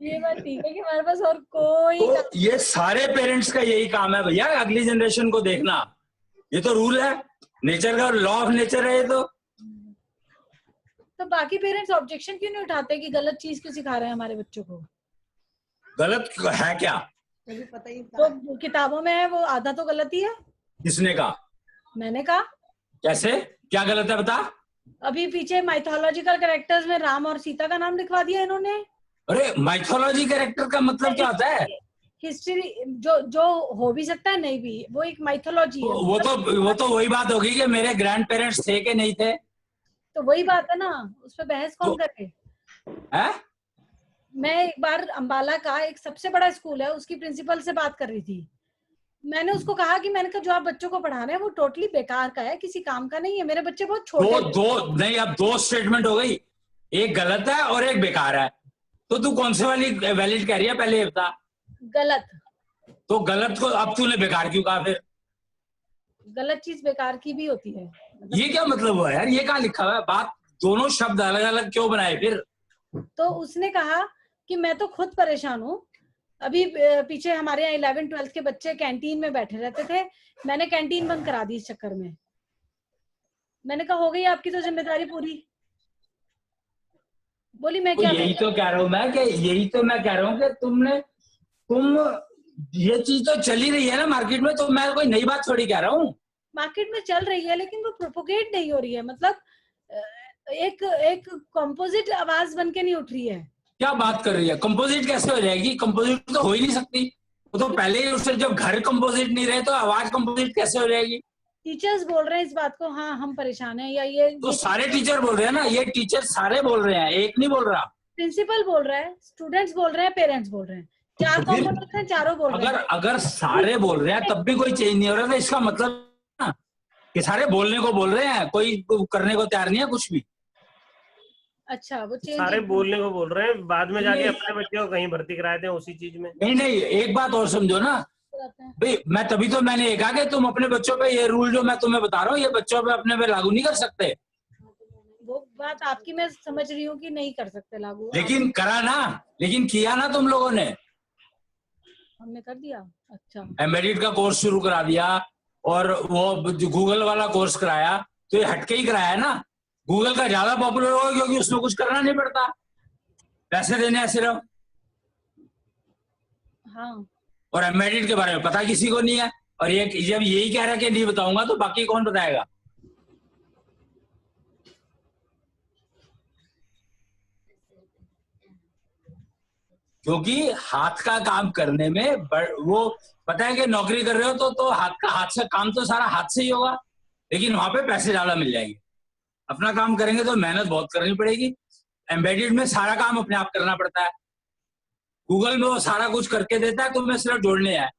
S4: ये बात ठीक है कि हमारे पास और कोई
S1: तो ये सारे पेरेंट्स का यही काम है भैया, अगली जनरेशन को देखना। ये तो रूल है, नेचर का लॉ ऑफ नेचर है ये तो
S4: बाकी पेरेंट्स ऑब्जेक्शन क्यों नहीं उठाते कि गलत चीज क्यों सिखा रहे हैं हमारे बच्चों को?
S1: गलत है क्या?
S7: मुझे पता ही था।
S4: तो किताबों में है वो आधा तो गलत ही है।
S1: किसने कहा?
S4: मैंने कहा
S1: कैसे? क्या गलत है बता?
S4: अभी पीछे माइथोलॉजिकल कैरेक्टर्स में राम और सीता का नाम लिखवा दिया इन्होंने।
S1: अरे माइथोलॉजी कैरेक्टर का मतलब क्या होता है?
S4: हिस्ट्री जो हो भी सकता है, नहीं भी, वो एक माइथोलॉजी है।
S1: वो तो वही बात होगी कि मेरे ग्रैंड पेरेंट्स थे कि नहीं थे।
S4: तो वही बात है ना, उस पर बहस कौन करे?
S1: हैं?
S4: मैं एक बार अंबाला का एक सबसे बड़ा स्कूल है, उसकी प्रिंसिपल से बात कर रही थी। मैंने उसको कहा कि मैंने कहा जो आप बच्चों को पढ़ा रहे हैं वो टोटली बेकार का है, किसी काम का नहीं है, मेरे बच्चे बहुत छोटे
S1: दो नहीं, अब दो स्टेटमेंट हो गई, एक गलत है और एक बेकार है। तो तू कौन से वाली वैलिड कह रही है पहले ये बता।
S4: गलत।
S1: तो गलत को अब तूने बेकार क्यों कहा फिर?
S4: गलत चीज बेकार की भी होती है।
S1: ये क्या मतलब हुआ यार? ये कहाँ लिखा हुआ है? बात दोनों शब्द अलग अलग क्यों बनाए फिर?
S4: तो उसने कहा कि मैं तो खुद परेशान हूँ। अभी पीछे हमारे यहाँ 11th-12th के बच्चे कैंटीन में बैठे रहते थे, मैंने कैंटीन बंद करा दी इस चक्कर में। मैंने कहा हो गई आपकी तो जिम्मेदारी पूरी। बोली मैं क्या
S1: यही तो कह रहा हूँ मैं, कि यही तो मैं कह रहा हूँ कि तुम ये चीज तो चली रही है ना मार्केट में, तो मैं कोई नई बात थोड़ी कह रहा हूँ।
S4: मार्केट में चल रही है लेकिन वो प्रोपोगेट नहीं हो रही है, मतलब एक कंपोजिट आवाज बन के नहीं उठ रही है।
S1: क्या बात कर रही है? कंपोजिट कैसे हो जाएगी? कंपोजिट तो हो ही नहीं सकती। वो तो पहले ही उससे, जब घर कंपोजिट नहीं रहे तो आवाज कंपोजिट कैसे हो जाएगी?
S4: टीचर्स बोल रहे हैं इस बात को, हाँ हम परेशान हैं, या ये
S1: तो सारे टीचर बोल रहे हैं ना, ये टीचर सारे बोल रहे हैं, एक नहीं बोल रहा।
S4: प्रिंसिपल बोल रहा है, स्टूडेंट्स बोल रहे हैं, पेरेंट्स बोल रहे हैं, चार
S1: तो फिर
S4: कॉम्पोनेंट्स हैं, चारों बोल रहे हैं।
S1: अगर सारे बोल रहे हैं तब भी कोई चेंज नहीं हो रहा, तो इसका मतलब ना कि सारे बोलने को बोल रहे हैं, कोई करने को तैयार नहीं है कुछ भी।
S4: अच्छा, वो चेंज
S6: सारे बोलने को बोल रहे हैं, बाद में जाके अपने बच्चे को कहीं भर्ती कराए थे उसी चीज में।
S1: नहीं, एक बात और समझो ना भाई, मैं तभी तो मैंने कहा कि तुम अपने बच्चों पे ये रूल जो मैं तुम्हें बता रहा हूँ, ये बच्चों पे अपने पे लागू नहीं कर सकते।
S4: वो बात आपकी मैं समझ रही हूँ कि नहीं कर सकते लागू,
S1: लेकिन करा ना, लेकिन किया ना तुम लोगों ने।
S4: हमने कर दिया। अच्छा,
S1: एम्बेडेड का कोर्स शुरू करा दिया और वो गूगल वाला कोर्स कराया, तो ये हटके ही कराया है ना। गूगल का ज्यादा पॉपुलर होगा क्योंकि उसमें कुछ करना नहीं पड़ता, पैसे देने हैं सिर्फ।
S4: हाँ
S1: और एम्बेडेड के बारे में पता किसी को नहीं है, और ये जब यही कह रहा है कि नहीं बताऊंगा, तो बाकी कौन बताएगा? क्योंकि हाथ का काम करने में वो पता है कि नौकरी कर रहे हो तो हाथ से काम तो सारा हाथ से ही होगा, लेकिन वहां पे पैसे ज्यादा मिल जाएंगे। अपना काम करेंगे तो मेहनत बहुत करनी पड़ेगी। एम्बेडेड में सारा काम अपने आप करना पड़ता है, गूगल में वो सारा कुछ करके देता है, तुम्हें सिर्फ जोड़ने है।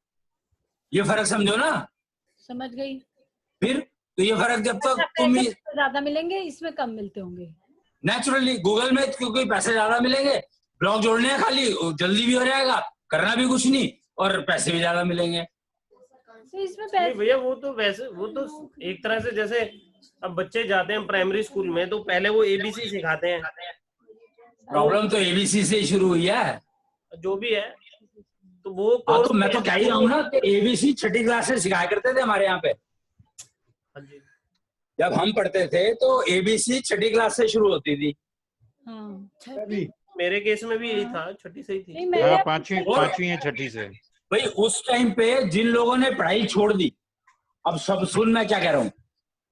S1: ये फर्क समझो ना।
S4: समझ गई।
S1: फिर तो ये फर्क जब तक तुम
S4: ज्यादा मिलेंगे, इसमें कम मिलते होंगे
S1: नेचुरली। गूगल में क्योंकि पैसे ज्यादा मिलेंगे, ब्लॉग जोड़ने हैं खाली, जल्दी भी हो जाएगा, करना भी कुछ नहीं, और पैसे भी ज्यादा मिलेंगे।
S4: तो इसमें पैसे
S6: भैया वो तो वैसे, वो तो एक तरह से जैसे अब बच्चे जाते हैं प्राइमरी स्कूल में तो पहले वो एबीसी सिखाते हैं।
S1: प्रॉब्लम तो एबीसी से ही शुरू हुई है,
S6: जो भी है, तो वो
S1: हाँ। तो मैं तो कह ही रहा हूँ ना कि एबीसी 6ठी क्लास से सिखाया करते थे हमारे यहाँ पे। जब हम पढ़ते थे तो एबीसी 6ठी क्लास से शुरू होती थी।
S4: हाँ,
S6: मेरे केस में भी यही था, 6ठी से ही थी।
S3: पांचवी या 6ठी से।
S1: भाई उस टाइम पे जिन लोगों ने पढ़ाई छोड़ दी, अब सब सुन मैं क्या कह रहा हूँ,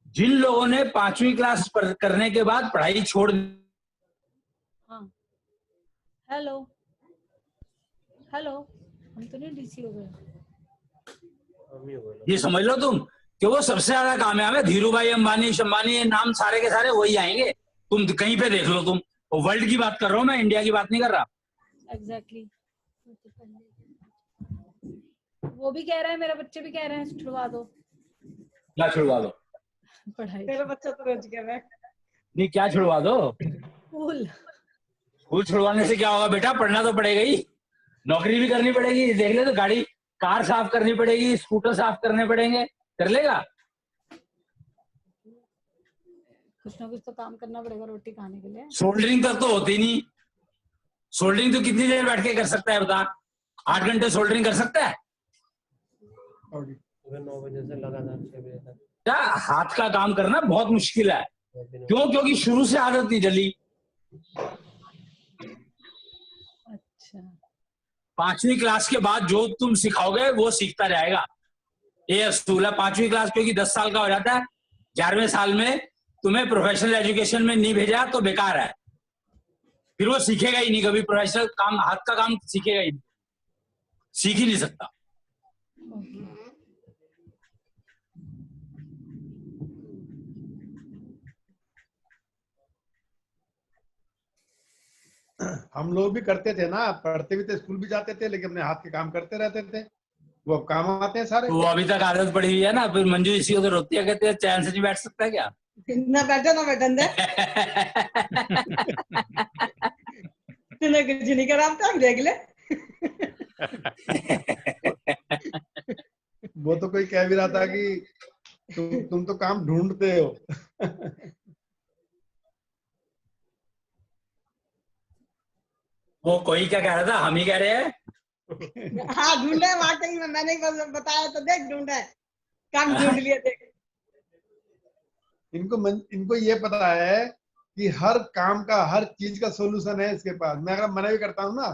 S1: जिन लोगों ने 5वीं क्लास करने के बाद पढ़ाई छोड़ दी।
S4: हाँ, हेलो हेलो, हम तो नहीं डीसी हो गए।
S1: ये समझ लो तुम कि वो सबसे ज्यादा कामयाब है। धीरू भाई अंबानी, शंबानी, नाम सारे के सारे वही आएंगे। तुम कहीं पे देख लो, तुम वर्ल्ड की बात कर रहा हूँ मैं, इंडिया की बात नहीं कर रहा।
S4: एग्जैक्टली वो भी कह रहे हैं, मेरे बच्चे भी कह रहे हैं छुड़वा दो।
S1: क्या छुड़वा दो?
S7: पढ़ाई। मेरा बच्चा तो रोज कह रहा है
S1: नहीं, क्या छुड़वा दो? स्कूल छुड़वाने से क्या होगा बेटा? पढ़ना तो पड़ेगा ही, नौकरी भी करनी पड़ेगी। देख ले तो गाड़ी, कार साफ करनी पड़ेगी, स्कूटर साफ करने पड़ेंगे, कर लेगा?
S4: कुछ ना कुछ तो काम करना पड़ेगा रोटी खाने के लिए।
S1: सोल्डरिंग तक तो होती नहीं। सोल्डरिंग तो कितनी देर बैठ के कर सकता है बता? 8 घंटे सोल्डरिंग कर सकता है?
S6: 9 बजे से लगातार 6 बजे तक।
S1: क्या हाथ का काम करना बहुत मुश्किल है। क्यों? क्योंकि शुरू से आदत नहीं डली।
S4: अच्छा,
S1: 5वीं क्लास के बाद जो तुम सिखाओगे वो सीखता जाएगा। ये असूल है 5वीं क्लास, क्योंकि 10 साल का हो जाता है, 11वें साल में तुम्हें प्रोफेशनल एजुकेशन में नहीं भेजा तो बेकार है, फिर वो सीखेगा ही नहीं कभी, प्रोफेशनल काम, हाथ का काम सीखेगा ही नहीं, सीख ही नहीं सकता।
S2: हम लोग भी करते थे ना, पढ़ते भी थे, स्कूल भी जाते थे, लेकिन अपने हाथ के काम करते रहते थे, वो अब काम आते हैं सारे।
S1: वो अभी तक आदत पड़ी हुई है ना, फिर मंजू इसी को तो रोती है, कहते हैं चैन से नहीं बैठ सकता है क्या?
S7: ना बैठन दे तूने कुछ नहीं करा, अब तक देख ले।
S2: वो तो कोई कह भी रहा था कि तुम तो काम ढूंढते हो।
S1: वो कोई क्या कह रहा था, हम ही कह रहे हैं।
S7: हाँ ढूंढे वाकई में, मैंने ही बस बताया तो देख, ढूंढे काम ढूंढ लिए देख।
S2: इनको ये पता है कि हर काम का, हर चीज का सोल्यूशन है इसके पास। मैं अगर मना भी करता हूँ ना,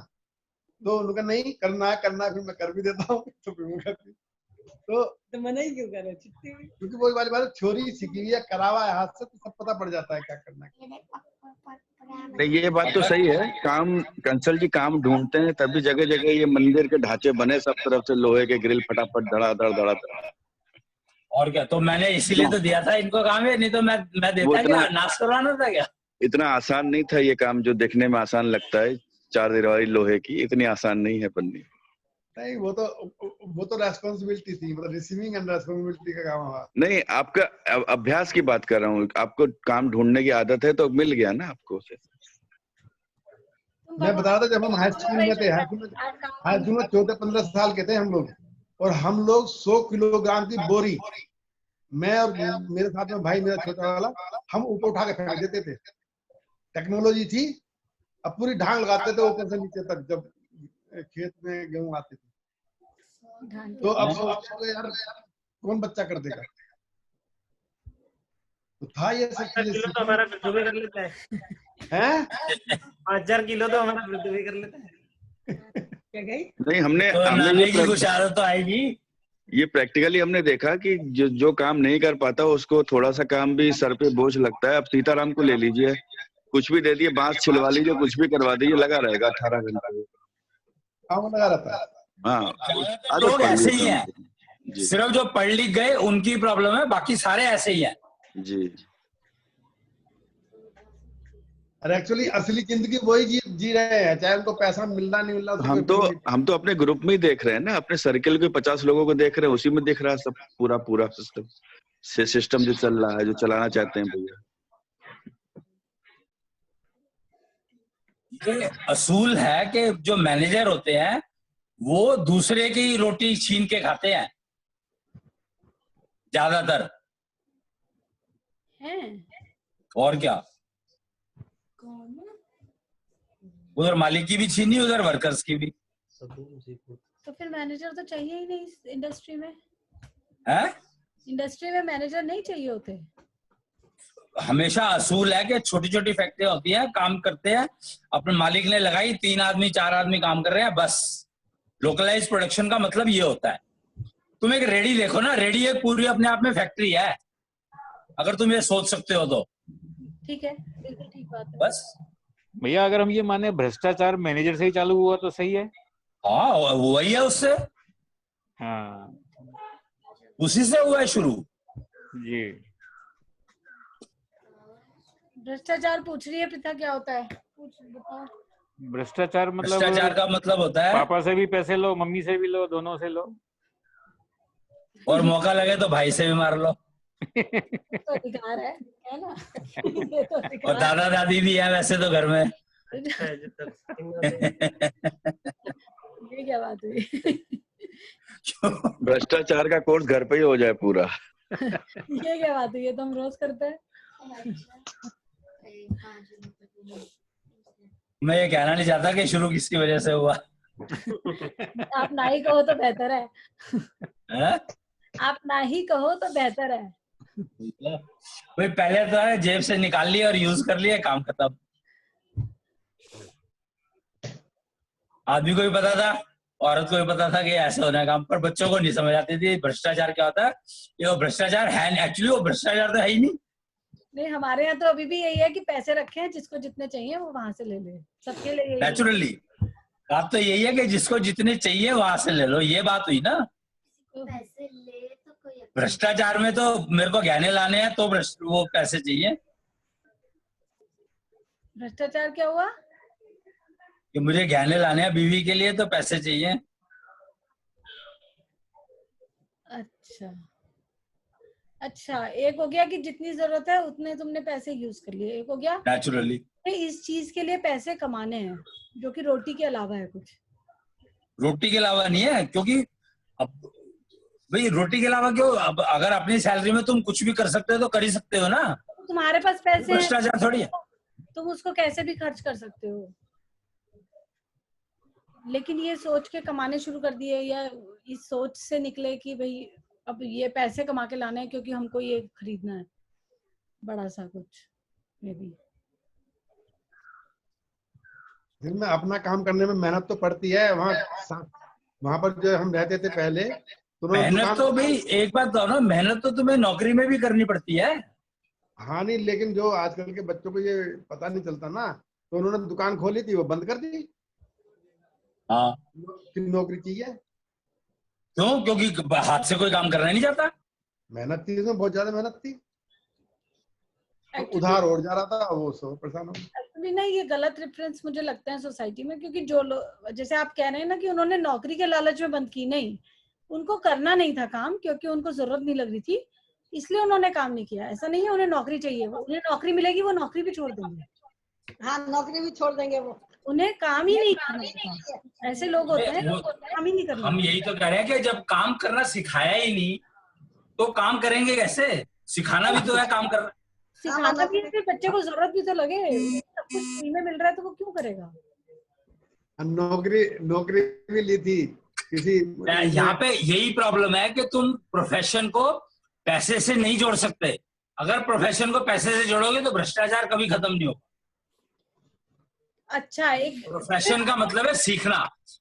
S2: तो उनका नहीं करना है, फिर मैं कर भी देता हूँ, तो फिर वो करती। तो
S7: मना ही क्यों करे, छुट्टी हुई।
S2: क्योंकि वो वाली बात, छोरी सीखी हुई है, करावा है हाथ से, तो सब पता पड़ जाता है क्या करना है।
S5: नहीं, ये बात तो सही है। काम, कंसल जी काम ढूंढते हैं, तभी जगह जगह ये मंदिर के ढांचे बने, सब तरफ से लोहे के ग्रिल फटाफट धड़ाधड़ धड़ाधड़।
S1: और क्या, तो मैंने इसीलिए तो दिया था इनको काम है, नहीं तो मैं देता क्या, नाश करवाना था क्या? इतना
S5: आसान नहीं था ये काम, जो देखने में आसान लगता है, 4 दीवारी लोहे की, इतनी आसान नहीं है बननी।
S2: नहीं, वो तो रेस्पॉन्सिबिलिटी थी, मतलब रिसीविंग एंड रेस्पॉन्सिबिलिटी का काम हुआ।
S5: नहीं, आपका अभ्यास की बात कर रहा हूँ, आपको काम ढूंढने की आदत है तो मिल गया ना आपको उसे।
S2: मैं बता रहा था, जब हम हाई स्कूल में थे, हाई स्कूल में 14-15 साल के थे हम लोग, और हम लोग 100 किलोग्राम की बोरी, मैं और मेरे साथ में भाई मेरा छोटा वाला, हम ऊपर उठा के फेंक देते थे। टेक्नोलॉजी थी, अब पूरी ढांग लगाते थे ऊपर से नीचे तक, जब खेत में गेहूं आते थे। तो अब सोचो यार, कौन बच्चा कर देगा? तो था ये सब चीजें।
S6: किलो तो हमारा पृथ्वी कर लेता है,
S2: हैं?
S6: 5,000 किलो तो हमारा पृथ्वी कर लेता है।
S7: क्या गई?
S5: नहीं, हमने
S1: ये कुछ आदत तो आएगी।
S5: ये प्रैक्टिकली हमने देखा कि जो काम नहीं कर पाता उसको थोड़ा सा काम भी सर पे बोझ लगता है। अब सीताराम को ले लीजिए, कुछ भी दे दिए, बांस छिलवा लीजिए, कुछ भी करवा दीजिए, लगा रहेगा 18 घंटे।
S2: लगा रहता है।
S5: हाँ,
S1: लोग ऐसे ही हैं, सिर्फ जो पढ़ लिख गए उनकी प्रॉब्लम है, बाकी सारे ऐसे ही हैं।
S5: जी।
S2: अरे एक्चुअली असली जिंदगी वही जी रहे हैं, चाहे उनको पैसा मिलना नहीं मिलना।
S5: हम तो अपने ग्रुप में ही देख रहे हैं ना, अपने सर्किल के 50 लोगों को देख रहे हैं, उसी में दिख रहा है सब, पूरा सिस्टम जो चल रहा है, जो चलाना चाहते हैं भैया।
S1: ये असूल है कि जो मैनेजर होते हैं वो दूसरे की रोटी छीन के खाते हैं ज्यादातर, और क्या। उधर मालिक की भी छीनी, उधर वर्कर्स की भी।
S4: तो फिर मैनेजर तो चाहिए ही नहीं इस इंडस्ट्री में।
S1: है?
S4: इंडस्ट्री में मैनेजर नहीं चाहिए होते।
S1: हमेशा असूल है कि छोटी छोटी फैक्ट्री होती है, काम करते हैं, अपने मालिक ने लगाई, 3 आदमी 4 आदमी काम कर रहे हैं, बस। लोकलाइज प्रोडक्शन का मतलब ये होता है। तुम एक रेडी देखो ना, रेडी एक पूरी अपने आप में फैक्ट्री है, अगर तुम ये सोच सकते हो तो।
S4: ठीक है, बिल्कुल ठीक बात है।
S1: बस
S3: भैया, अगर हम ये माने भ्रष्टाचार मैनेजर से ही चालू हुआ तो सही है।
S1: हाँ, वही है, उससे।
S3: हाँ,
S1: उसी से हुआ है शुरू।
S3: जी।
S4: भ्रष्टाचार पूछ रही है पिता, क्या होता है? बताओ।
S3: भ्रष्टाचार
S1: भ्रष्टाचार का मतलब होता है
S3: पापा से भी पैसे लो, मम्मी से भी लो, दोनों से लो,
S1: और मौका लगे तो भाई से भी मार लो।
S4: तो अधिकार है ना? ये तो अधिकार।
S1: और दादा दादी भी है वैसे तो घर में।
S4: ये क्या बात हुई?
S5: भ्रष्टाचार का कोर्स घर पे ही हो जाए पूरा।
S4: ये क्या बात हुई? ये तो हम रोज करते हैं।
S1: मैं ये कहना नहीं चाहता कि शुरू किसकी वजह से हुआ।
S4: आप ना ही कहो तो बेहतर है। आप ना ही कहो तो बेहतर है।
S1: भाई पहले तो है जेब से निकाल लिया और यूज कर लिया, काम खत्म। आदमी को भी पता था औरत को भी पता था कि ऐसे होना है काम, पर बच्चों को नहीं समझ आती थी भ्रष्टाचार क्या होता है। ये वो भ्रष्टाचार है, एक्चुअली वो भ्रष्टाचार तो है ही नहीं।
S4: नहीं, हमारे यहाँ तो अभी भी यही है कि पैसे रखे हैं, जिसको जितने चाहिए वो वहां से ले ले, सबके लिए यही है।
S1: नेचुरली बात तो यही है कि जिसको जितने चाहिए वहां से ले लो, ये बात हुई ना।
S8: पैसे ले तो कोई
S1: भ्रष्टाचार में तो मेरे को गहने लाने हैं तो वो पैसे चाहिए।
S4: भ्रष्टाचार क्या हुआ?
S1: कि मुझे गहने लाने हैं बीवी के लिए तो पैसे चाहिए।
S4: अच्छा अच्छा, एक हो गया कि जितनी जरूरत है उतने तुमने पैसे यूज कर लिए, एक हो गया
S1: नेचुरली
S4: इस चीज के लिए पैसे कमाने हैं जो कि रोटी के अलावा है कुछ।
S1: रोटी के अलावा नहीं है, क्योंकि अब भाई रोटी के अलावा क्यों, अब अगर अपनी सैलरी में तुम कुछ भी कर सकते हो तो कर ही सकते हो ना।
S4: तुम्हारे पास पैसे हैं,
S1: भ्रष्टाचार थोड़ी है।
S4: तुम उसको कैसे भी खर्च कर सकते हो, लेकिन ये सोच के कमाने शुरू कर दिए, या इस सोच से निकले कि भाई अब ये पैसे कमा के लाने हैं क्योंकि हमको ये खरीदना है बड़ा सा कुछ, मे बी।
S2: दिन में अपना काम करने में मेहनत तो पड़ती है। वहां पर जो हम रहते थे पहले, तो
S1: मेहनत तो भाई एक बात तो ना, मेहनत तो तुम्हें नौकरी में भी करनी पड़ती है।
S2: हाँ नहीं, लेकिन जो आजकल के बच्चों को ये पता नहीं चलता ना, तो उन्होंने दुकान खोली थी वो बंद कर दी।
S1: हाँ
S2: नौकरी चाहिए।
S1: क्यों? क्योंकि हाथ से कोई काम करना नहीं चाहता।
S2: मेहनत थी इसमें, बहुत ज्यादा मेहनत थी। तो उधार उड़ जा रहा था, वो सब परेशान हो गए।
S4: एक्चुअली ना ये गलत रेफरेंस मुझे लगता है सोसाइटी में, क्योंकि जो लोग जैसे आप कह रहे हैं ना कि उन्होंने नौकरी के लालच में बंद की, नहीं, उनको करना नहीं था काम क्योंकि उनको जरूरत नहीं लग रही थी, इसलिए उन्होंने काम नहीं किया। ऐसा नहीं है उन्हें नौकरी चाहिए, उन्हें नौकरी मिलेगी वो नौकरी भी छोड़ देंगे।
S7: हाँ, नौकरी भी छोड़ देंगे वो।
S4: उन्हें काम ही नहीं करना था। ऐसे लोग होते हैं काम ही नहीं करना।
S1: हम यही तो कह रहे हैं कि जब काम करना सिखाया ही नहीं तो काम करेंगे कैसे? सिखाना भी तो है काम करना।
S4: सिखाना भी है, फिर बच्चे को जरूरत भी तो लगे, सब कुछ फ्री में मिल रहा है तो वो क्यों करेगा?
S2: नौकरी भी ली थी किसी।
S1: यहाँ पे यही प्रॉब्लम है कि तुम प्रोफेशन को पैसे से नहीं जोड़ सकते। अगर प्रोफेशन को पैसे से जोड़ोगे तो भ्रष्टाचार कभी खत्म नहीं होगा।
S4: अच्छा, एक
S1: प्रोफेशन का मतलब है सीखना।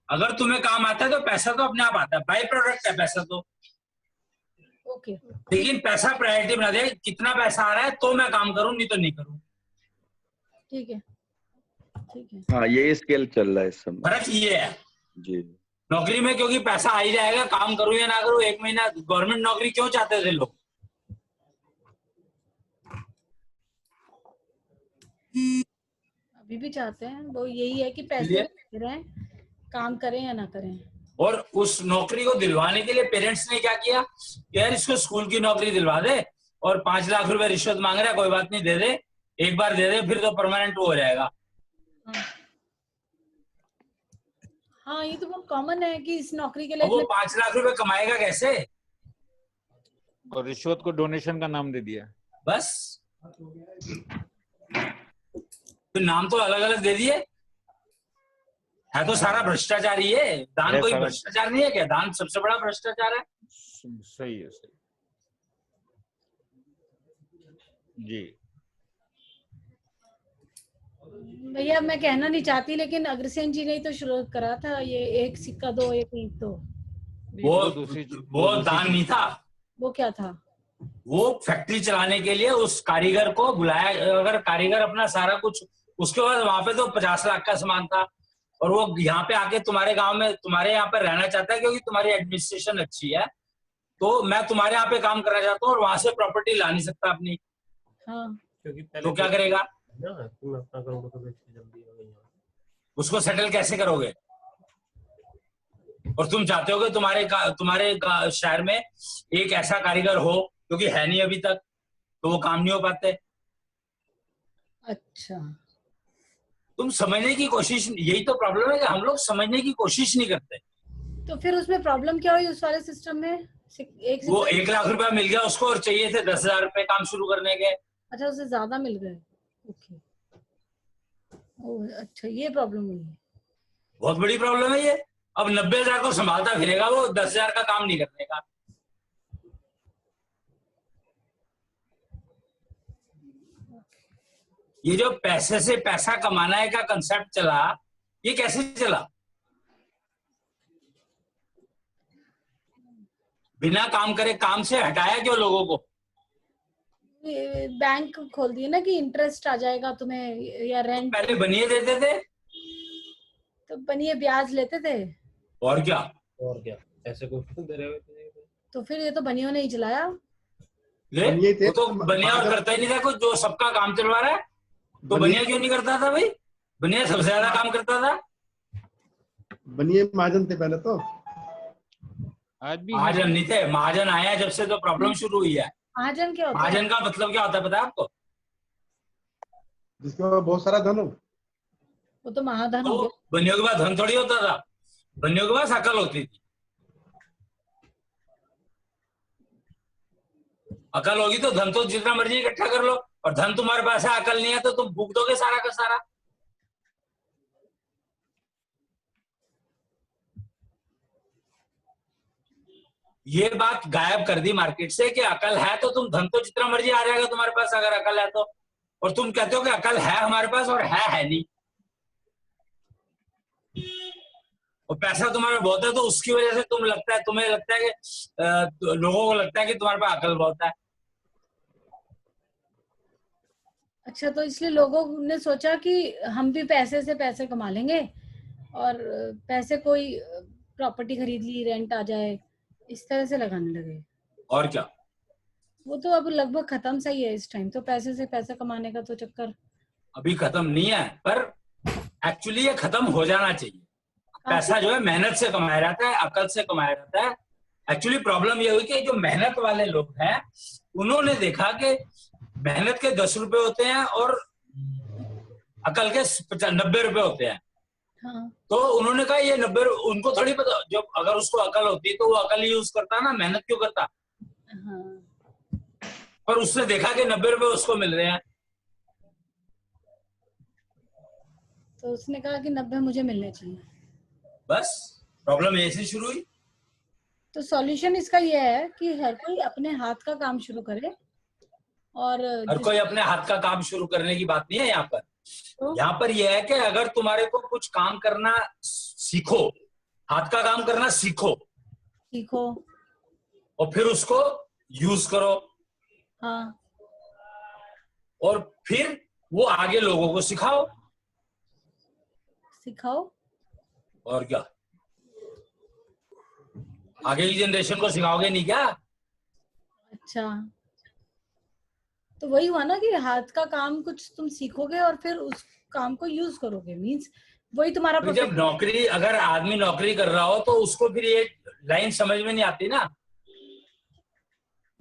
S1: अगर तुम्हें काम आता है तो पैसा तो अपने आप आता है, बाई प्रोडक्ट है पैसा तो।
S4: ओके,
S1: लेकिन पैसा प्रायोरिटी बना दे, कितना पैसा आ रहा है तो मैं काम करूं, नहीं तो नहीं करूं।
S4: ठीक है ठीक है।
S5: हाँ, ये स्केल चल रहा है इस समय।
S1: फर्क ये है
S5: जी।
S1: नौकरी में, क्योंकि पैसा आ ही जाएगा, काम करूं या ना करूं। एक महीना गवर्नमेंट नौकरी क्यों चाहते थे लोग?
S4: अभी भी चाहते हैं वो, यही है कि पैसे दे रहे हैं, काम करें या ना करें।
S1: और उस नौकरी को दिलवाने के लिए पेरेंट्स ने क्या किया कि यार इसको स्कूल की नौकरी दिलवा दे, और 5 लाख रुपए रिश्वत मांग रहा है, कोई बात नहीं, दे दे, एक बार दे दे, फिर तो परमानेंट हो जाएगा।
S4: हाँ, ये तो बहुत कॉमन है कि इस नौकरी के लिए
S1: वो 5 लाख रुपए कमाएगा कैसे?
S3: और रिश्वत को डोनेशन का नाम दे दिया
S1: बस तो नाम तो अलग अलग दे दिए, है तो सारा भ्रष्टाचार ही है। दान कोई भ्रष्टाचार नहीं है क्या? दान सबसे बड़ा भ्रष्टाचार है।
S3: सही है, सही जी।
S4: भैया मैं कहना नहीं चाहती, लेकिन अग्रसेन जी ने ही तो शुरू करा था ये, एक सिक्का दो एक ईंट दो।
S1: वो दान नहीं था।
S4: वो क्या था?
S1: वो फैक्ट्री चलाने के लिए उस कारीगर को बुलाया। अगर कारीगर अपना सारा कुछ, उसके बाद वहां पे तो 50 लाख का सामान था, और वो यहाँ पे आके तुम्हारे गांव में तुम्हारे यहाँ पे रहना चाहता है क्योंकि तुम्हारी एडमिनिस्ट्रेशन अच्छी है, तो मैं तुम्हारे यहाँ पे काम करना चाहता हूँ, और वहां से प्रॉपर्टी ला नहीं सकता अपनी।
S4: हाँ,
S1: तो क्या करेगा?
S6: तुम अपना करोड़ों का बेच के जल्दी हो गई।
S1: उसको सेटल कैसे करोगे? और तुम चाहते हो कि तुम्हारे शहर में एक ऐसा कारीगर हो, क्योंकि है नहीं अभी तक, तो वो काम नहीं हो पाते।
S4: अच्छा,
S1: तुम समझने की कोशिश, यही तो प्रॉब्लम है कि हम लोग समझने की कोशिश नहीं करते।
S4: तो फिर उसमें प्रॉब्लम क्या हुई उस वाले सिस्टम में?
S1: वो 1 लाख रुपया मिल गया उसको, और चाहिए थे 10,000 रुपए काम शुरू करने के।
S4: अच्छा, उससे ज्यादा मिल गए। ओके, ओह अच्छा, ये प्रॉब्लम हुई है।
S1: बहुत बड़ी प्रॉब्लम है ये। अब 90,000 को संभालता फिरेगा वो, 10,000 का काम नहीं करने का। ये जो पैसे से पैसा कमाना है का कंसेप्ट चला, ये कैसे चला? बिना काम करे काम से हटाया क्यों लोगों को?
S4: बैंक खोल दिए ना कि इंटरेस्ट आ जाएगा तुम्हें, या रेंट,
S1: पहले बनिए देते थे
S4: तो बनिए ब्याज लेते थे।
S1: और क्या।
S6: और क्या, ऐसे कोई दे रहे हो?
S4: तो फिर ये तो बनियों ने ही चलाया।
S1: ले
S2: बनिए थे
S1: वो तो बनिया और करता ही नहीं था कुछ, जो सबका काम चलवा रहा है। तो बनिया क्यों नहीं करता था भाई? बनिया सबसे ज्यादा काम करता था।
S2: बनिए महाजन थे पहले तो।
S3: आज भी
S1: महाजन नहीं थे, महाजन आया जब से तो प्रॉब्लम शुरू हुई है।
S4: महाजन क्या होता है?
S1: महाजन का मतलब क्या होता है पता है आपको?
S2: जिसके पास बहुत सारा धन हो।
S4: वो तो महाधन हो
S1: तो
S4: गया।
S1: बनियों के पास धन थोड़ी होता था, बनियों के पास अकल होती थी। अकल होगी तो धन तो जितना मर्जी इकट्ठा कर लो, और धन तुम्हारे पास है, अकल नहीं है तो तुम फूक दोगे सारा का सारा। ये बात गायब कर दी मार्केट से कि अकल है तो तुम धन तो जितना मर्जी आ जाएगा तुम्हारे पास अगर अकल है तो। और तुम कहते हो कि अकल है हमारे पास, और है नहीं। और पैसा तुम्हारे बहुत है तो उसकी वजह से तुम्हें लगता है कि लोगों को लगता है कि तुम्हारे पास अकल बहुत है।
S4: अच्छा, तो इसलिए लोगों ने सोचा कि हम भी पैसे से पैसे कमा लेंगे, और पैसे कोई प्रॉपर्टी खरीद ली, रेंट आ जाए, इस तरह से लगाने लगे।
S1: और क्या।
S4: वो तो अब लगभग खत्म सा ही है इस टाइम तो, पैसे से पैसा कमाने का तो चक्कर
S1: अभी खत्म नहीं है, पर एक्चुअली ये खत्म हो जाना चाहिए। पैसा जो है मेहनत से कमाया जाता है, अकल से कमाया जाता है। एक्चुअली प्रॉब्लम ये हुई कि जो मेहनत वाले लोग हैं उन्होंने देखा कि मेहनत के 10 रुपए होते हैं और अकल के 90 रुपए होते हैं।
S4: हाँ।
S1: तो उन्होंने कहा ये 90, उनको थोड़ी पता, जब अगर उसको अकल होती तो वो अकल यूज करता ना, मेहनत क्यों करता।
S4: हाँ।
S1: पर उसने देखा कि 90 रुपए उसको मिल रहे हैं,
S4: तो उसने कहा कि 90 मुझे मिलने चाहिए।
S1: बस प्रॉब्लम ऐसे शुरू हुई।
S4: तो सॉल्यूशन इसका ये है कि हर कोई अपने हाथ का काम शुरू करे, और
S1: हर कोई अपने हाथ का काम शुरू करने की बात नहीं है यहाँ पर।
S4: तो
S1: यहाँ पर यह है कि अगर तुम्हारे को कुछ काम करना सीखो, हाथ का काम करना सीखो,
S4: सीखो,
S1: और फिर उसको यूज करो,
S4: हाँ,
S1: और फिर वो आगे लोगों को सिखाओ।
S4: सिखाओ।
S1: और क्या, आगे की जनरेशन को सिखाओगे नहीं क्या?
S4: अच्छा, तो वही हुआ ना कि हाथ का काम कुछ तुम सीखोगे और फिर उस काम को यूज करोगे, मींस वही तुम्हारा
S1: तो जब नौकरी, अगर आदमी नौकरी कर रहा हो तो उसको फिर ये लाइन समझ में नहीं आती ना,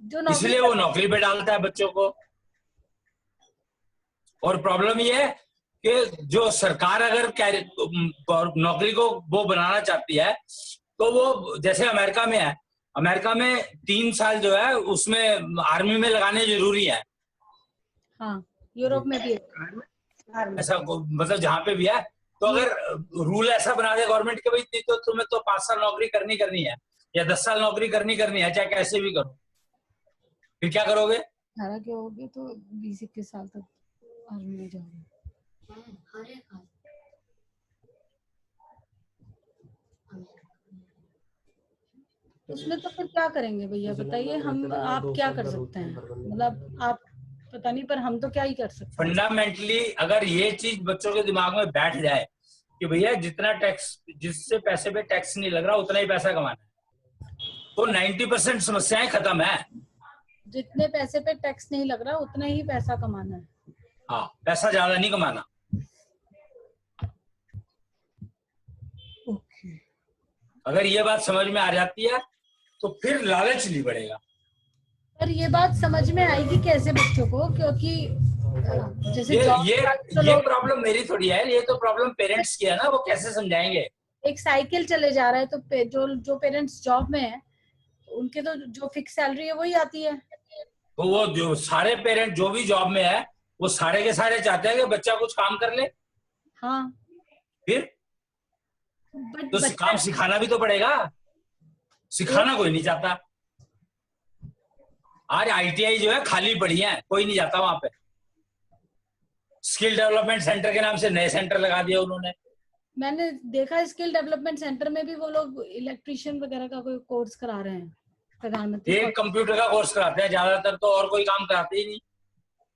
S4: जो नौकरी
S1: इसलिए वो नौकरी पे डालता है बच्चों को। और प्रॉब्लम ये है कि जो सरकार अगर नौकरी को वो बनाना चाहती है तो वो, जैसे अमेरिका में है, अमेरिका में 3 साल जो है उसमें आर्मी में लगाने जरूरी है।
S4: हाँ, यूरोप में भी है।
S1: ऐसा मतलब जहाँ पे भी है, तो अगर रूल ऐसा बना दे गवर्नमेंट के भाई तो तुम्हें तो 5 साल नौकरी करनी है, या 10 साल नौकरी करनी है, चाहे कैसे भी करो, फिर क्या करोगे?
S4: 18 के हो गए तो 20-21 साल तक आर्मी में जाओगे।
S8: हर एक हाल।
S4: उसमें तो फिर क्या करेंगे भैया, बताइए। हम, आप क्या कर सकते हैं? मतलब आप पता नहीं, पर हम तो क्या ही कर सकते हैं।
S1: फंडामेंटली अगर ये चीज बच्चों के दिमाग में बैठ जाए कि भैया जितना टैक्स, जिससे पैसे पे टैक्स नहीं लग रहा उतना ही पैसा कमाना है, तो 90% समस्याएं खत्म है।
S4: जितने पैसे पे टैक्स नहीं लग रहा उतना ही पैसा कमाना है।
S1: हाँ, पैसा ज्यादा नहीं कमाना। अगर ये बात समझ में आ जाती है तो फिर लालच नहीं बढ़ेगा।
S4: पर ये बात समझ में आएगी कैसे बच्चों को, क्योंकि जैसे
S1: ये प्रॉब्लम मेरी थोड़ी है, ये तो प्रॉब्लम पेरेंट्स की है ना, वो कैसे समझाएंगे।
S4: एक साइकिल चले जा रहा है तो जो पेरेंट्स जॉब में है उनके तो जो फिक्स सैलरी है वही आती है।
S1: तो वो जो सारे पेरेंट जो भी जॉब में है वो सारे के सारे चाहते हैं कि बच्चा कुछ काम कर ले।
S4: हाँ,
S1: फिर तो काम सिखाना भी तो पड़ेगा, सिखाना कोई नहीं चाहता। आज ITI जो है खाली पड़ी है, कोई नहीं जाता वहां पे। स्किल डेवलपमेंट सेंटर के नाम से नए सेंटर लगा दिया उन्होंने।
S4: मैंने देखा स्किल डेवलपमेंट सेंटर में भी वो लोग इलेक्ट्रिशियन वगैरह का कोई कोर्स करा रहे हैं। प्रधानमंत्री
S1: एक कंप्यूटर का कोर्स कराते हैं ज्यादातर, तो और कोई काम कराते ही नहीं।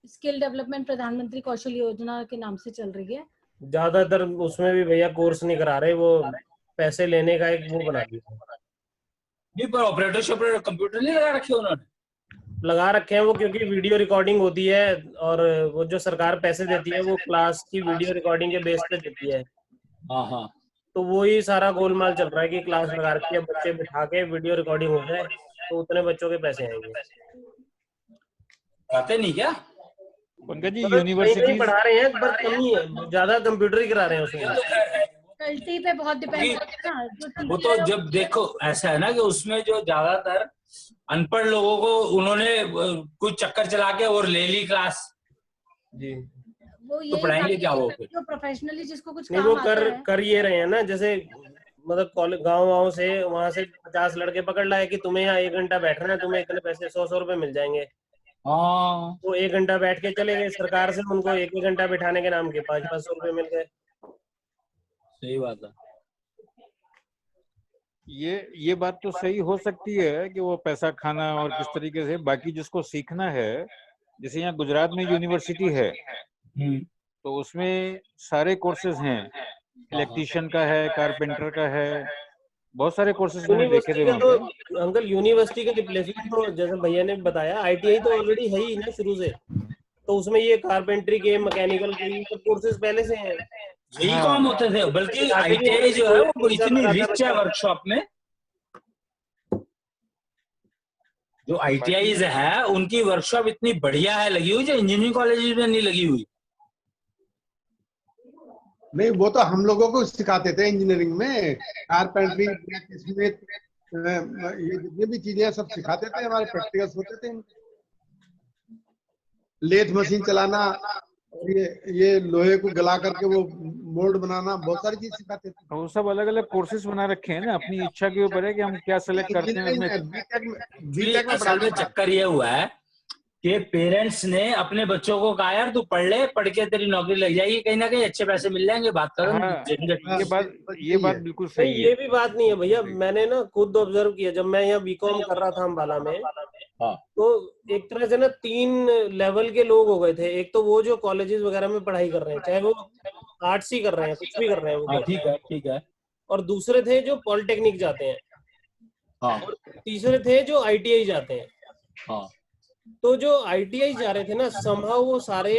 S4: स्किल डेवलपमेंट प्रधानमंत्री कौशल योजना के नाम से चल रही है।
S6: ज्यादातर उसमें भी भैया कोर्स नहीं करा रहे, वो पैसे लेने का एक वो बना दिया।
S1: नहीं, पर ऑपरेटर कंप्यूटर नहीं लगा रखे उन्होंने?
S6: लगा रखे हैं वो, क्योंकि वीडियो रिकॉर्डिंग होती है और वो जो सरकार पैसे देती है वो क्लास की वीडियो रिकॉर्डिंग के बेस पे देती है।
S1: हाँ हाँ।
S6: तो वही सारा गोलमाल चल रहा है कि क्लास लगा रखी है, बच्चे बिठा के वीडियो रिकॉर्डिंग हो जाए तो उतने बच्चों के पैसे आएंगे।
S1: कराते नहीं क्या?
S3: पंकज जी,
S6: मतलब कहीं
S3: यूनिवर्सिटी
S6: पढ़ा रहे हैं पर कम ही है, ज्यादा कंप्यूटर ही करा रहे हैं उसमें।
S4: फैकल्टी पे बहुत डिपेंड करता है ना, जो
S1: वो
S4: टीचर
S1: तो
S4: है
S1: जब देखो ऐसा है ना कि उसमें जो ज्यादातर अनपढ़ लोगों को उन्होंने कुछ चक्कर चला के और ले ली क्लास,
S6: जी।
S4: वो
S1: तो
S4: यही
S1: पढ़ाएंगे क्या वो फिर?
S4: जो प्रोफेशनली जिसको कुछ
S6: नहीं,
S4: काम
S6: वो
S4: आता है।
S6: कर ये रहे हैं ना, जैसे मतलब कॉलेज गाँव से वहां से 50 लड़के पकड़ लाए कि तुम्हें यहाँ 1 घंटा बैठना है, तुम्हें इतने पैसे 100 रुपए मिल जाएंगे।
S1: हाँ,
S6: वो 1 घंटा बैठ के चले गए, सरकार से उनको 1 घंटा बैठाने के नाम के 500 रुपए मिल गए।
S1: सही बात है।
S3: ये बात तो सही हो सकती है कि वो पैसा खाना और किस तरीके से, बाकी जिसको सीखना है, जैसे यहाँ गुजरात में यूनिवर्सिटी है तो उसमें सारे कोर्सेज हैं, इलेक्ट्रीशियन का है, कारपेंटर का है, बहुत सारे कोर्सेज मैंने देखे थे
S6: यूनिवर्सिटी का
S3: वहाँ पे।
S6: तो अंकल, यूनिवर्सिटी का रिप्लेसमेंट तो जैसे भैया ने बताया आईटीआई तो ऑलरेडी है ही ना शुरू से, तो उसमें ये कारपेंट्री के, मैकेनिकल के ये सब कोर्सेज पहले से हैं।
S1: यही
S3: हाँ।
S1: काम होते थे, बल्कि
S6: आगे भी
S1: आईटीआई जो है वो
S6: कोई
S1: इतनी
S6: लगाता
S1: रिच है
S6: बच्चा।
S1: वर्कशॉप में। जो आईटीआईज है उनकी वर्कशॉप इतनी बढ़िया है लगी हुई, जो इंजीनियरिंग कॉलेज में नहीं लगी हुई।
S2: नहीं, वो तो हम लोगों को सिखाते थे इंजीनियरिंग में, कारपेंट्री, स्मिथ, ये जितनी भी चीजें हैं सब सिखाते थे, हमारे प्रैक्टिकल्स होते थे। लेथ मशीन चलाना, और ये लोहे को गला करके वो मोल्ड बनाना, बहुत सारी चीज सिखाते थे।
S3: वो सब अलग अलग कोर्सेज बना रखे हैं ना, अपनी इच्छा के ऊपर है कि हम क्या सेलेक्ट करते हैं उसमें।
S2: बीटेक में
S1: असल में चक्कर ये हुआ है कि पेरेंट्स ने अपने बच्चों को कहा यार तू पढ़ ले, पढ़ के तेरी नौकरी लग जाएगी, कहीं ना कहीं अच्छे पैसे मिल जाएंगे, बात करो।
S3: हाँ, ये बात बिल्कुल
S6: नहीं,
S3: सही
S6: ये
S3: है।
S6: भी बात नहीं है भैया, मैंने ना खुद ऑब्जर्व किया जब मैं यहाँ बीकॉम कर रहा था अम्बाला में।
S1: हाँ।
S6: तो एक तरह से ना 3 लेवल के लोग हो गए थे। एक तो वो जो कॉलेजेस वगैरह में पढ़ाई कर रहे हैं, चाहे वो आर्ट्स ही कर रहे हैं, कुछ भी कर रहे हैं वो,
S1: ठीक है ठीक है।
S6: और दूसरे थे जो पॉलिटेक्निक जाते हैं,
S1: हाँ
S6: और तीसरे थे जो आईटीआई जाते हैं।
S1: हाँ।
S6: तो जो आईटीआई जा रहे थे ना, समहाउ वो सारे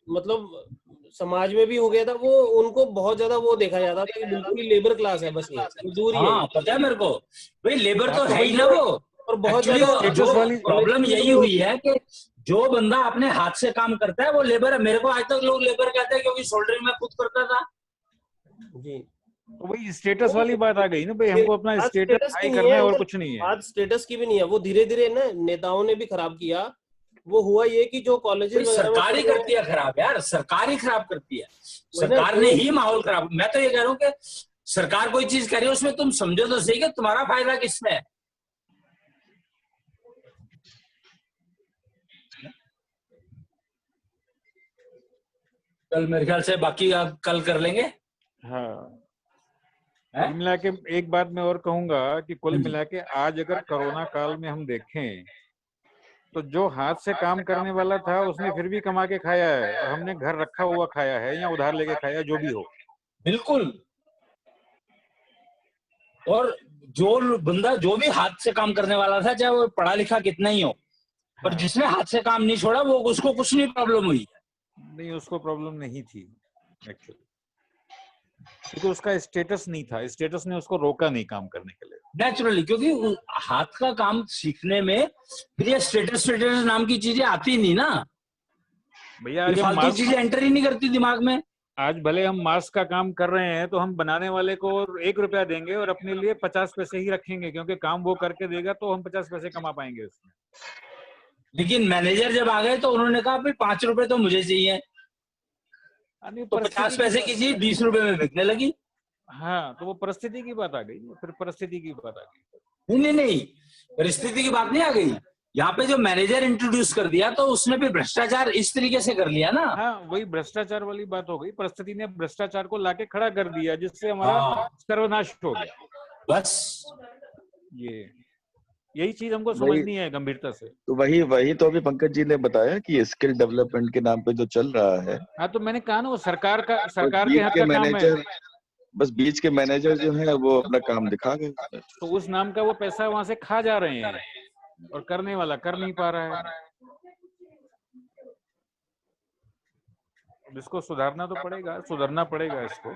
S6: मतलब समाज में भी हो गया था, वो उनको बहुत ज्यादा वो देखा जाता था कि बिल्कुल ही लेबर क्लास है, बस ये मजदूर ही है।
S1: हाँ, पता है मेरे को, भाई लेबर तो
S3: हाँ, तो
S1: है ही ना वो।
S6: और बहुत
S1: Actually
S6: ज्यादा
S1: वो जो
S3: status वाली
S1: प्रॉब्लम यही हुई है कि जो बंदा अपने हाथ से काम करता है वो लेबर है। मेरे को आज तक लोग लेबर कहते हैं क्योंकि सोल्डरिंग मैं खुद करता था।
S6: जी।
S3: तो वही स्टेटस वाली बात आ गई ना भाई, हमको अपना
S6: आज
S3: स्टेटस
S6: status की
S3: हाई
S6: नहीं
S3: करना है
S6: है,
S3: और
S6: अंकल,
S3: कुछ नहीं है।
S6: आज स्टेटस की भी नहीं है, वो धीरे धीरे ना नेताओं ने भी खराब किया। वो हुआ ये कि जो कॉलेजेस
S1: सरकार ही करती है खराब यार, सरकार ही खराब करती है,
S6: वही ना,
S1: सरकार ने ही माहौल खराब। मैं तो ये कह रहा हूँ कि सरकार कोई चीज कर रही है उसमें तुम समझो तो सही कि तुम्हारा फायदा किसमें है। कल मेरे ख्याल से बाकी आप कल कर लेंगे।
S3: हाँ,
S1: हैं?
S3: कुल मिला के एक बात मैं और कहूंगा कि कुल मिला के आज अगर कोरोना काल में हम देखें तो जो हाथ से काम करने वाला था उसने फिर भी कमा के खाया है, और हमने घर रखा हुआ खाया है या उधार लेके खाया, जो भी हो।
S1: बिल्कुल। और जो बंदा जो भी हाथ से काम करने वाला था, चाहे वो पढ़ा लिखा कितना ही हो, पर जिसने हाथ से काम नहीं छोड़ा वो उसको कुछ नहीं प्रॉब्लम हुई।
S3: नहीं, उसको प्रॉब्लम नहीं थी एक्चुअली, क्योंकि उसका स्टेटस नहीं था, स्टेटस ने उसको रोका नहीं काम करने के लिए।
S1: नेचुरली, क्योंकि हाथ का काम सीखने में फिर ये स्टेटस नाम की चीजें आती नहीं ना
S3: भैया,
S1: ये फालतू चीजें एंटर ही नहीं करती दिमाग में।
S3: आज भले हम मास्क का काम कर रहे हैं तो हम बनाने वाले को 1 रुपया देंगे और अपने लिए 50 पैसे ही रखेंगे, क्योंकि काम वो करके देगा तो हम 50 पैसे कमा पाएंगे उसमें।
S1: लेकिन मैनेजर जब आ गए तो उन्होंने कहा भाई 5 रुपए तो मुझे चाहिए, तो 50 पैसे की चीज 20 रुपए में बिकने लगी।
S3: हाँ, तो वो परिस्थिति की बात आ गई, फिर परिस्थिति की बात आ गई।
S1: नहीं नहीं नहीं, परिस्थिति की बात नहीं आ गई। यहाँ पे जो मैनेजर इंट्रोड्यूस कर दिया तो उसने भी भ्रष्टाचार इस तरीके से कर लिया ना।
S3: हाँ, वही भ्रष्टाचार वाली बात हो गई, परिस्थिति ने भ्रष्टाचार को लाके खड़ा कर दिया, जिससे हमारा सर्वनाश हो गया।
S1: बस
S3: यही चीज हमको
S5: वही
S3: समझनी है गंभीरता से।
S5: तो वही तो अभी पंकज जी ने बताया कि स्किल डेवलपमेंट के नाम पे जो चल रहा है,
S3: हाँ तो मैंने कहा ना वो सरकार के
S5: बीच
S3: हाथ
S5: के
S3: का काम है।
S5: मैनेजर, बस बीच के मैनेजर जो है वो अपना काम दिखा गए।
S3: तो उस नाम का वो पैसा वहां से खा जा रहे हैं और करने वाला कर नहीं पा रहा है। इसको सुधारना तो पड़ेगा, सुधरना पड़ेगा इसको।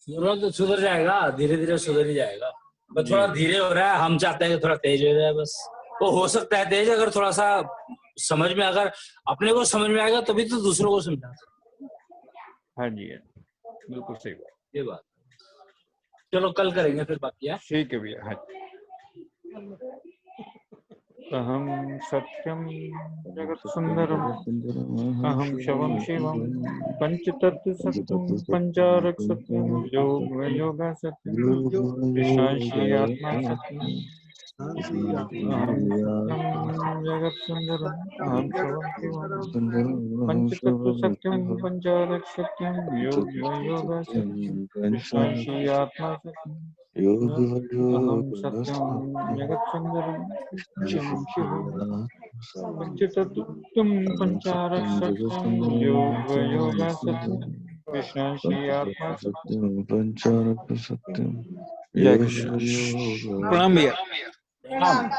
S1: सुधर तो सुधर जाएगा, धीरे धीरे सुधर ही जाएगा, पर थोड़ा
S3: जी।
S1: धीरे हो रहा है। हम चाहते हैं कि थोड़ा तेज हो जाए बस। वो हो सकता है तेज, अगर थोड़ा सा समझ में, अगर अपने को समझ में आएगा तभी तो दूसरों को समझा सकते।
S3: हाँ जी, बिल्कुल सही बात।
S1: ये बात। चलो कल करेंगे फिर बाकी। है
S3: ठीक है भैया। हाँ अहम सत्यम जगत सुंदरम अहम शवम शिवम पंचतत्व सत्यम पंचारक सत्यम योग व योगा सत्यम विश्वासी आत्मा सत्यम अहम सत्यम जगत सुंदरम अहम शवम शिवम पंचतत्व सत्यम पंचारक सत्यम योग व योगा सत्यम विश्वासी आत्मा सत्यम अहम सत्यम जगत सुंदरम शिवम शिवम पंचतत्वम पंचारक सत्यम योग व योगा सत्यम विश्वासी आत्मा सत्यम।
S5: पंचारक सत्यम।
S3: जय कृष्ण। प्रणाम भैया।
S7: प्रणाम।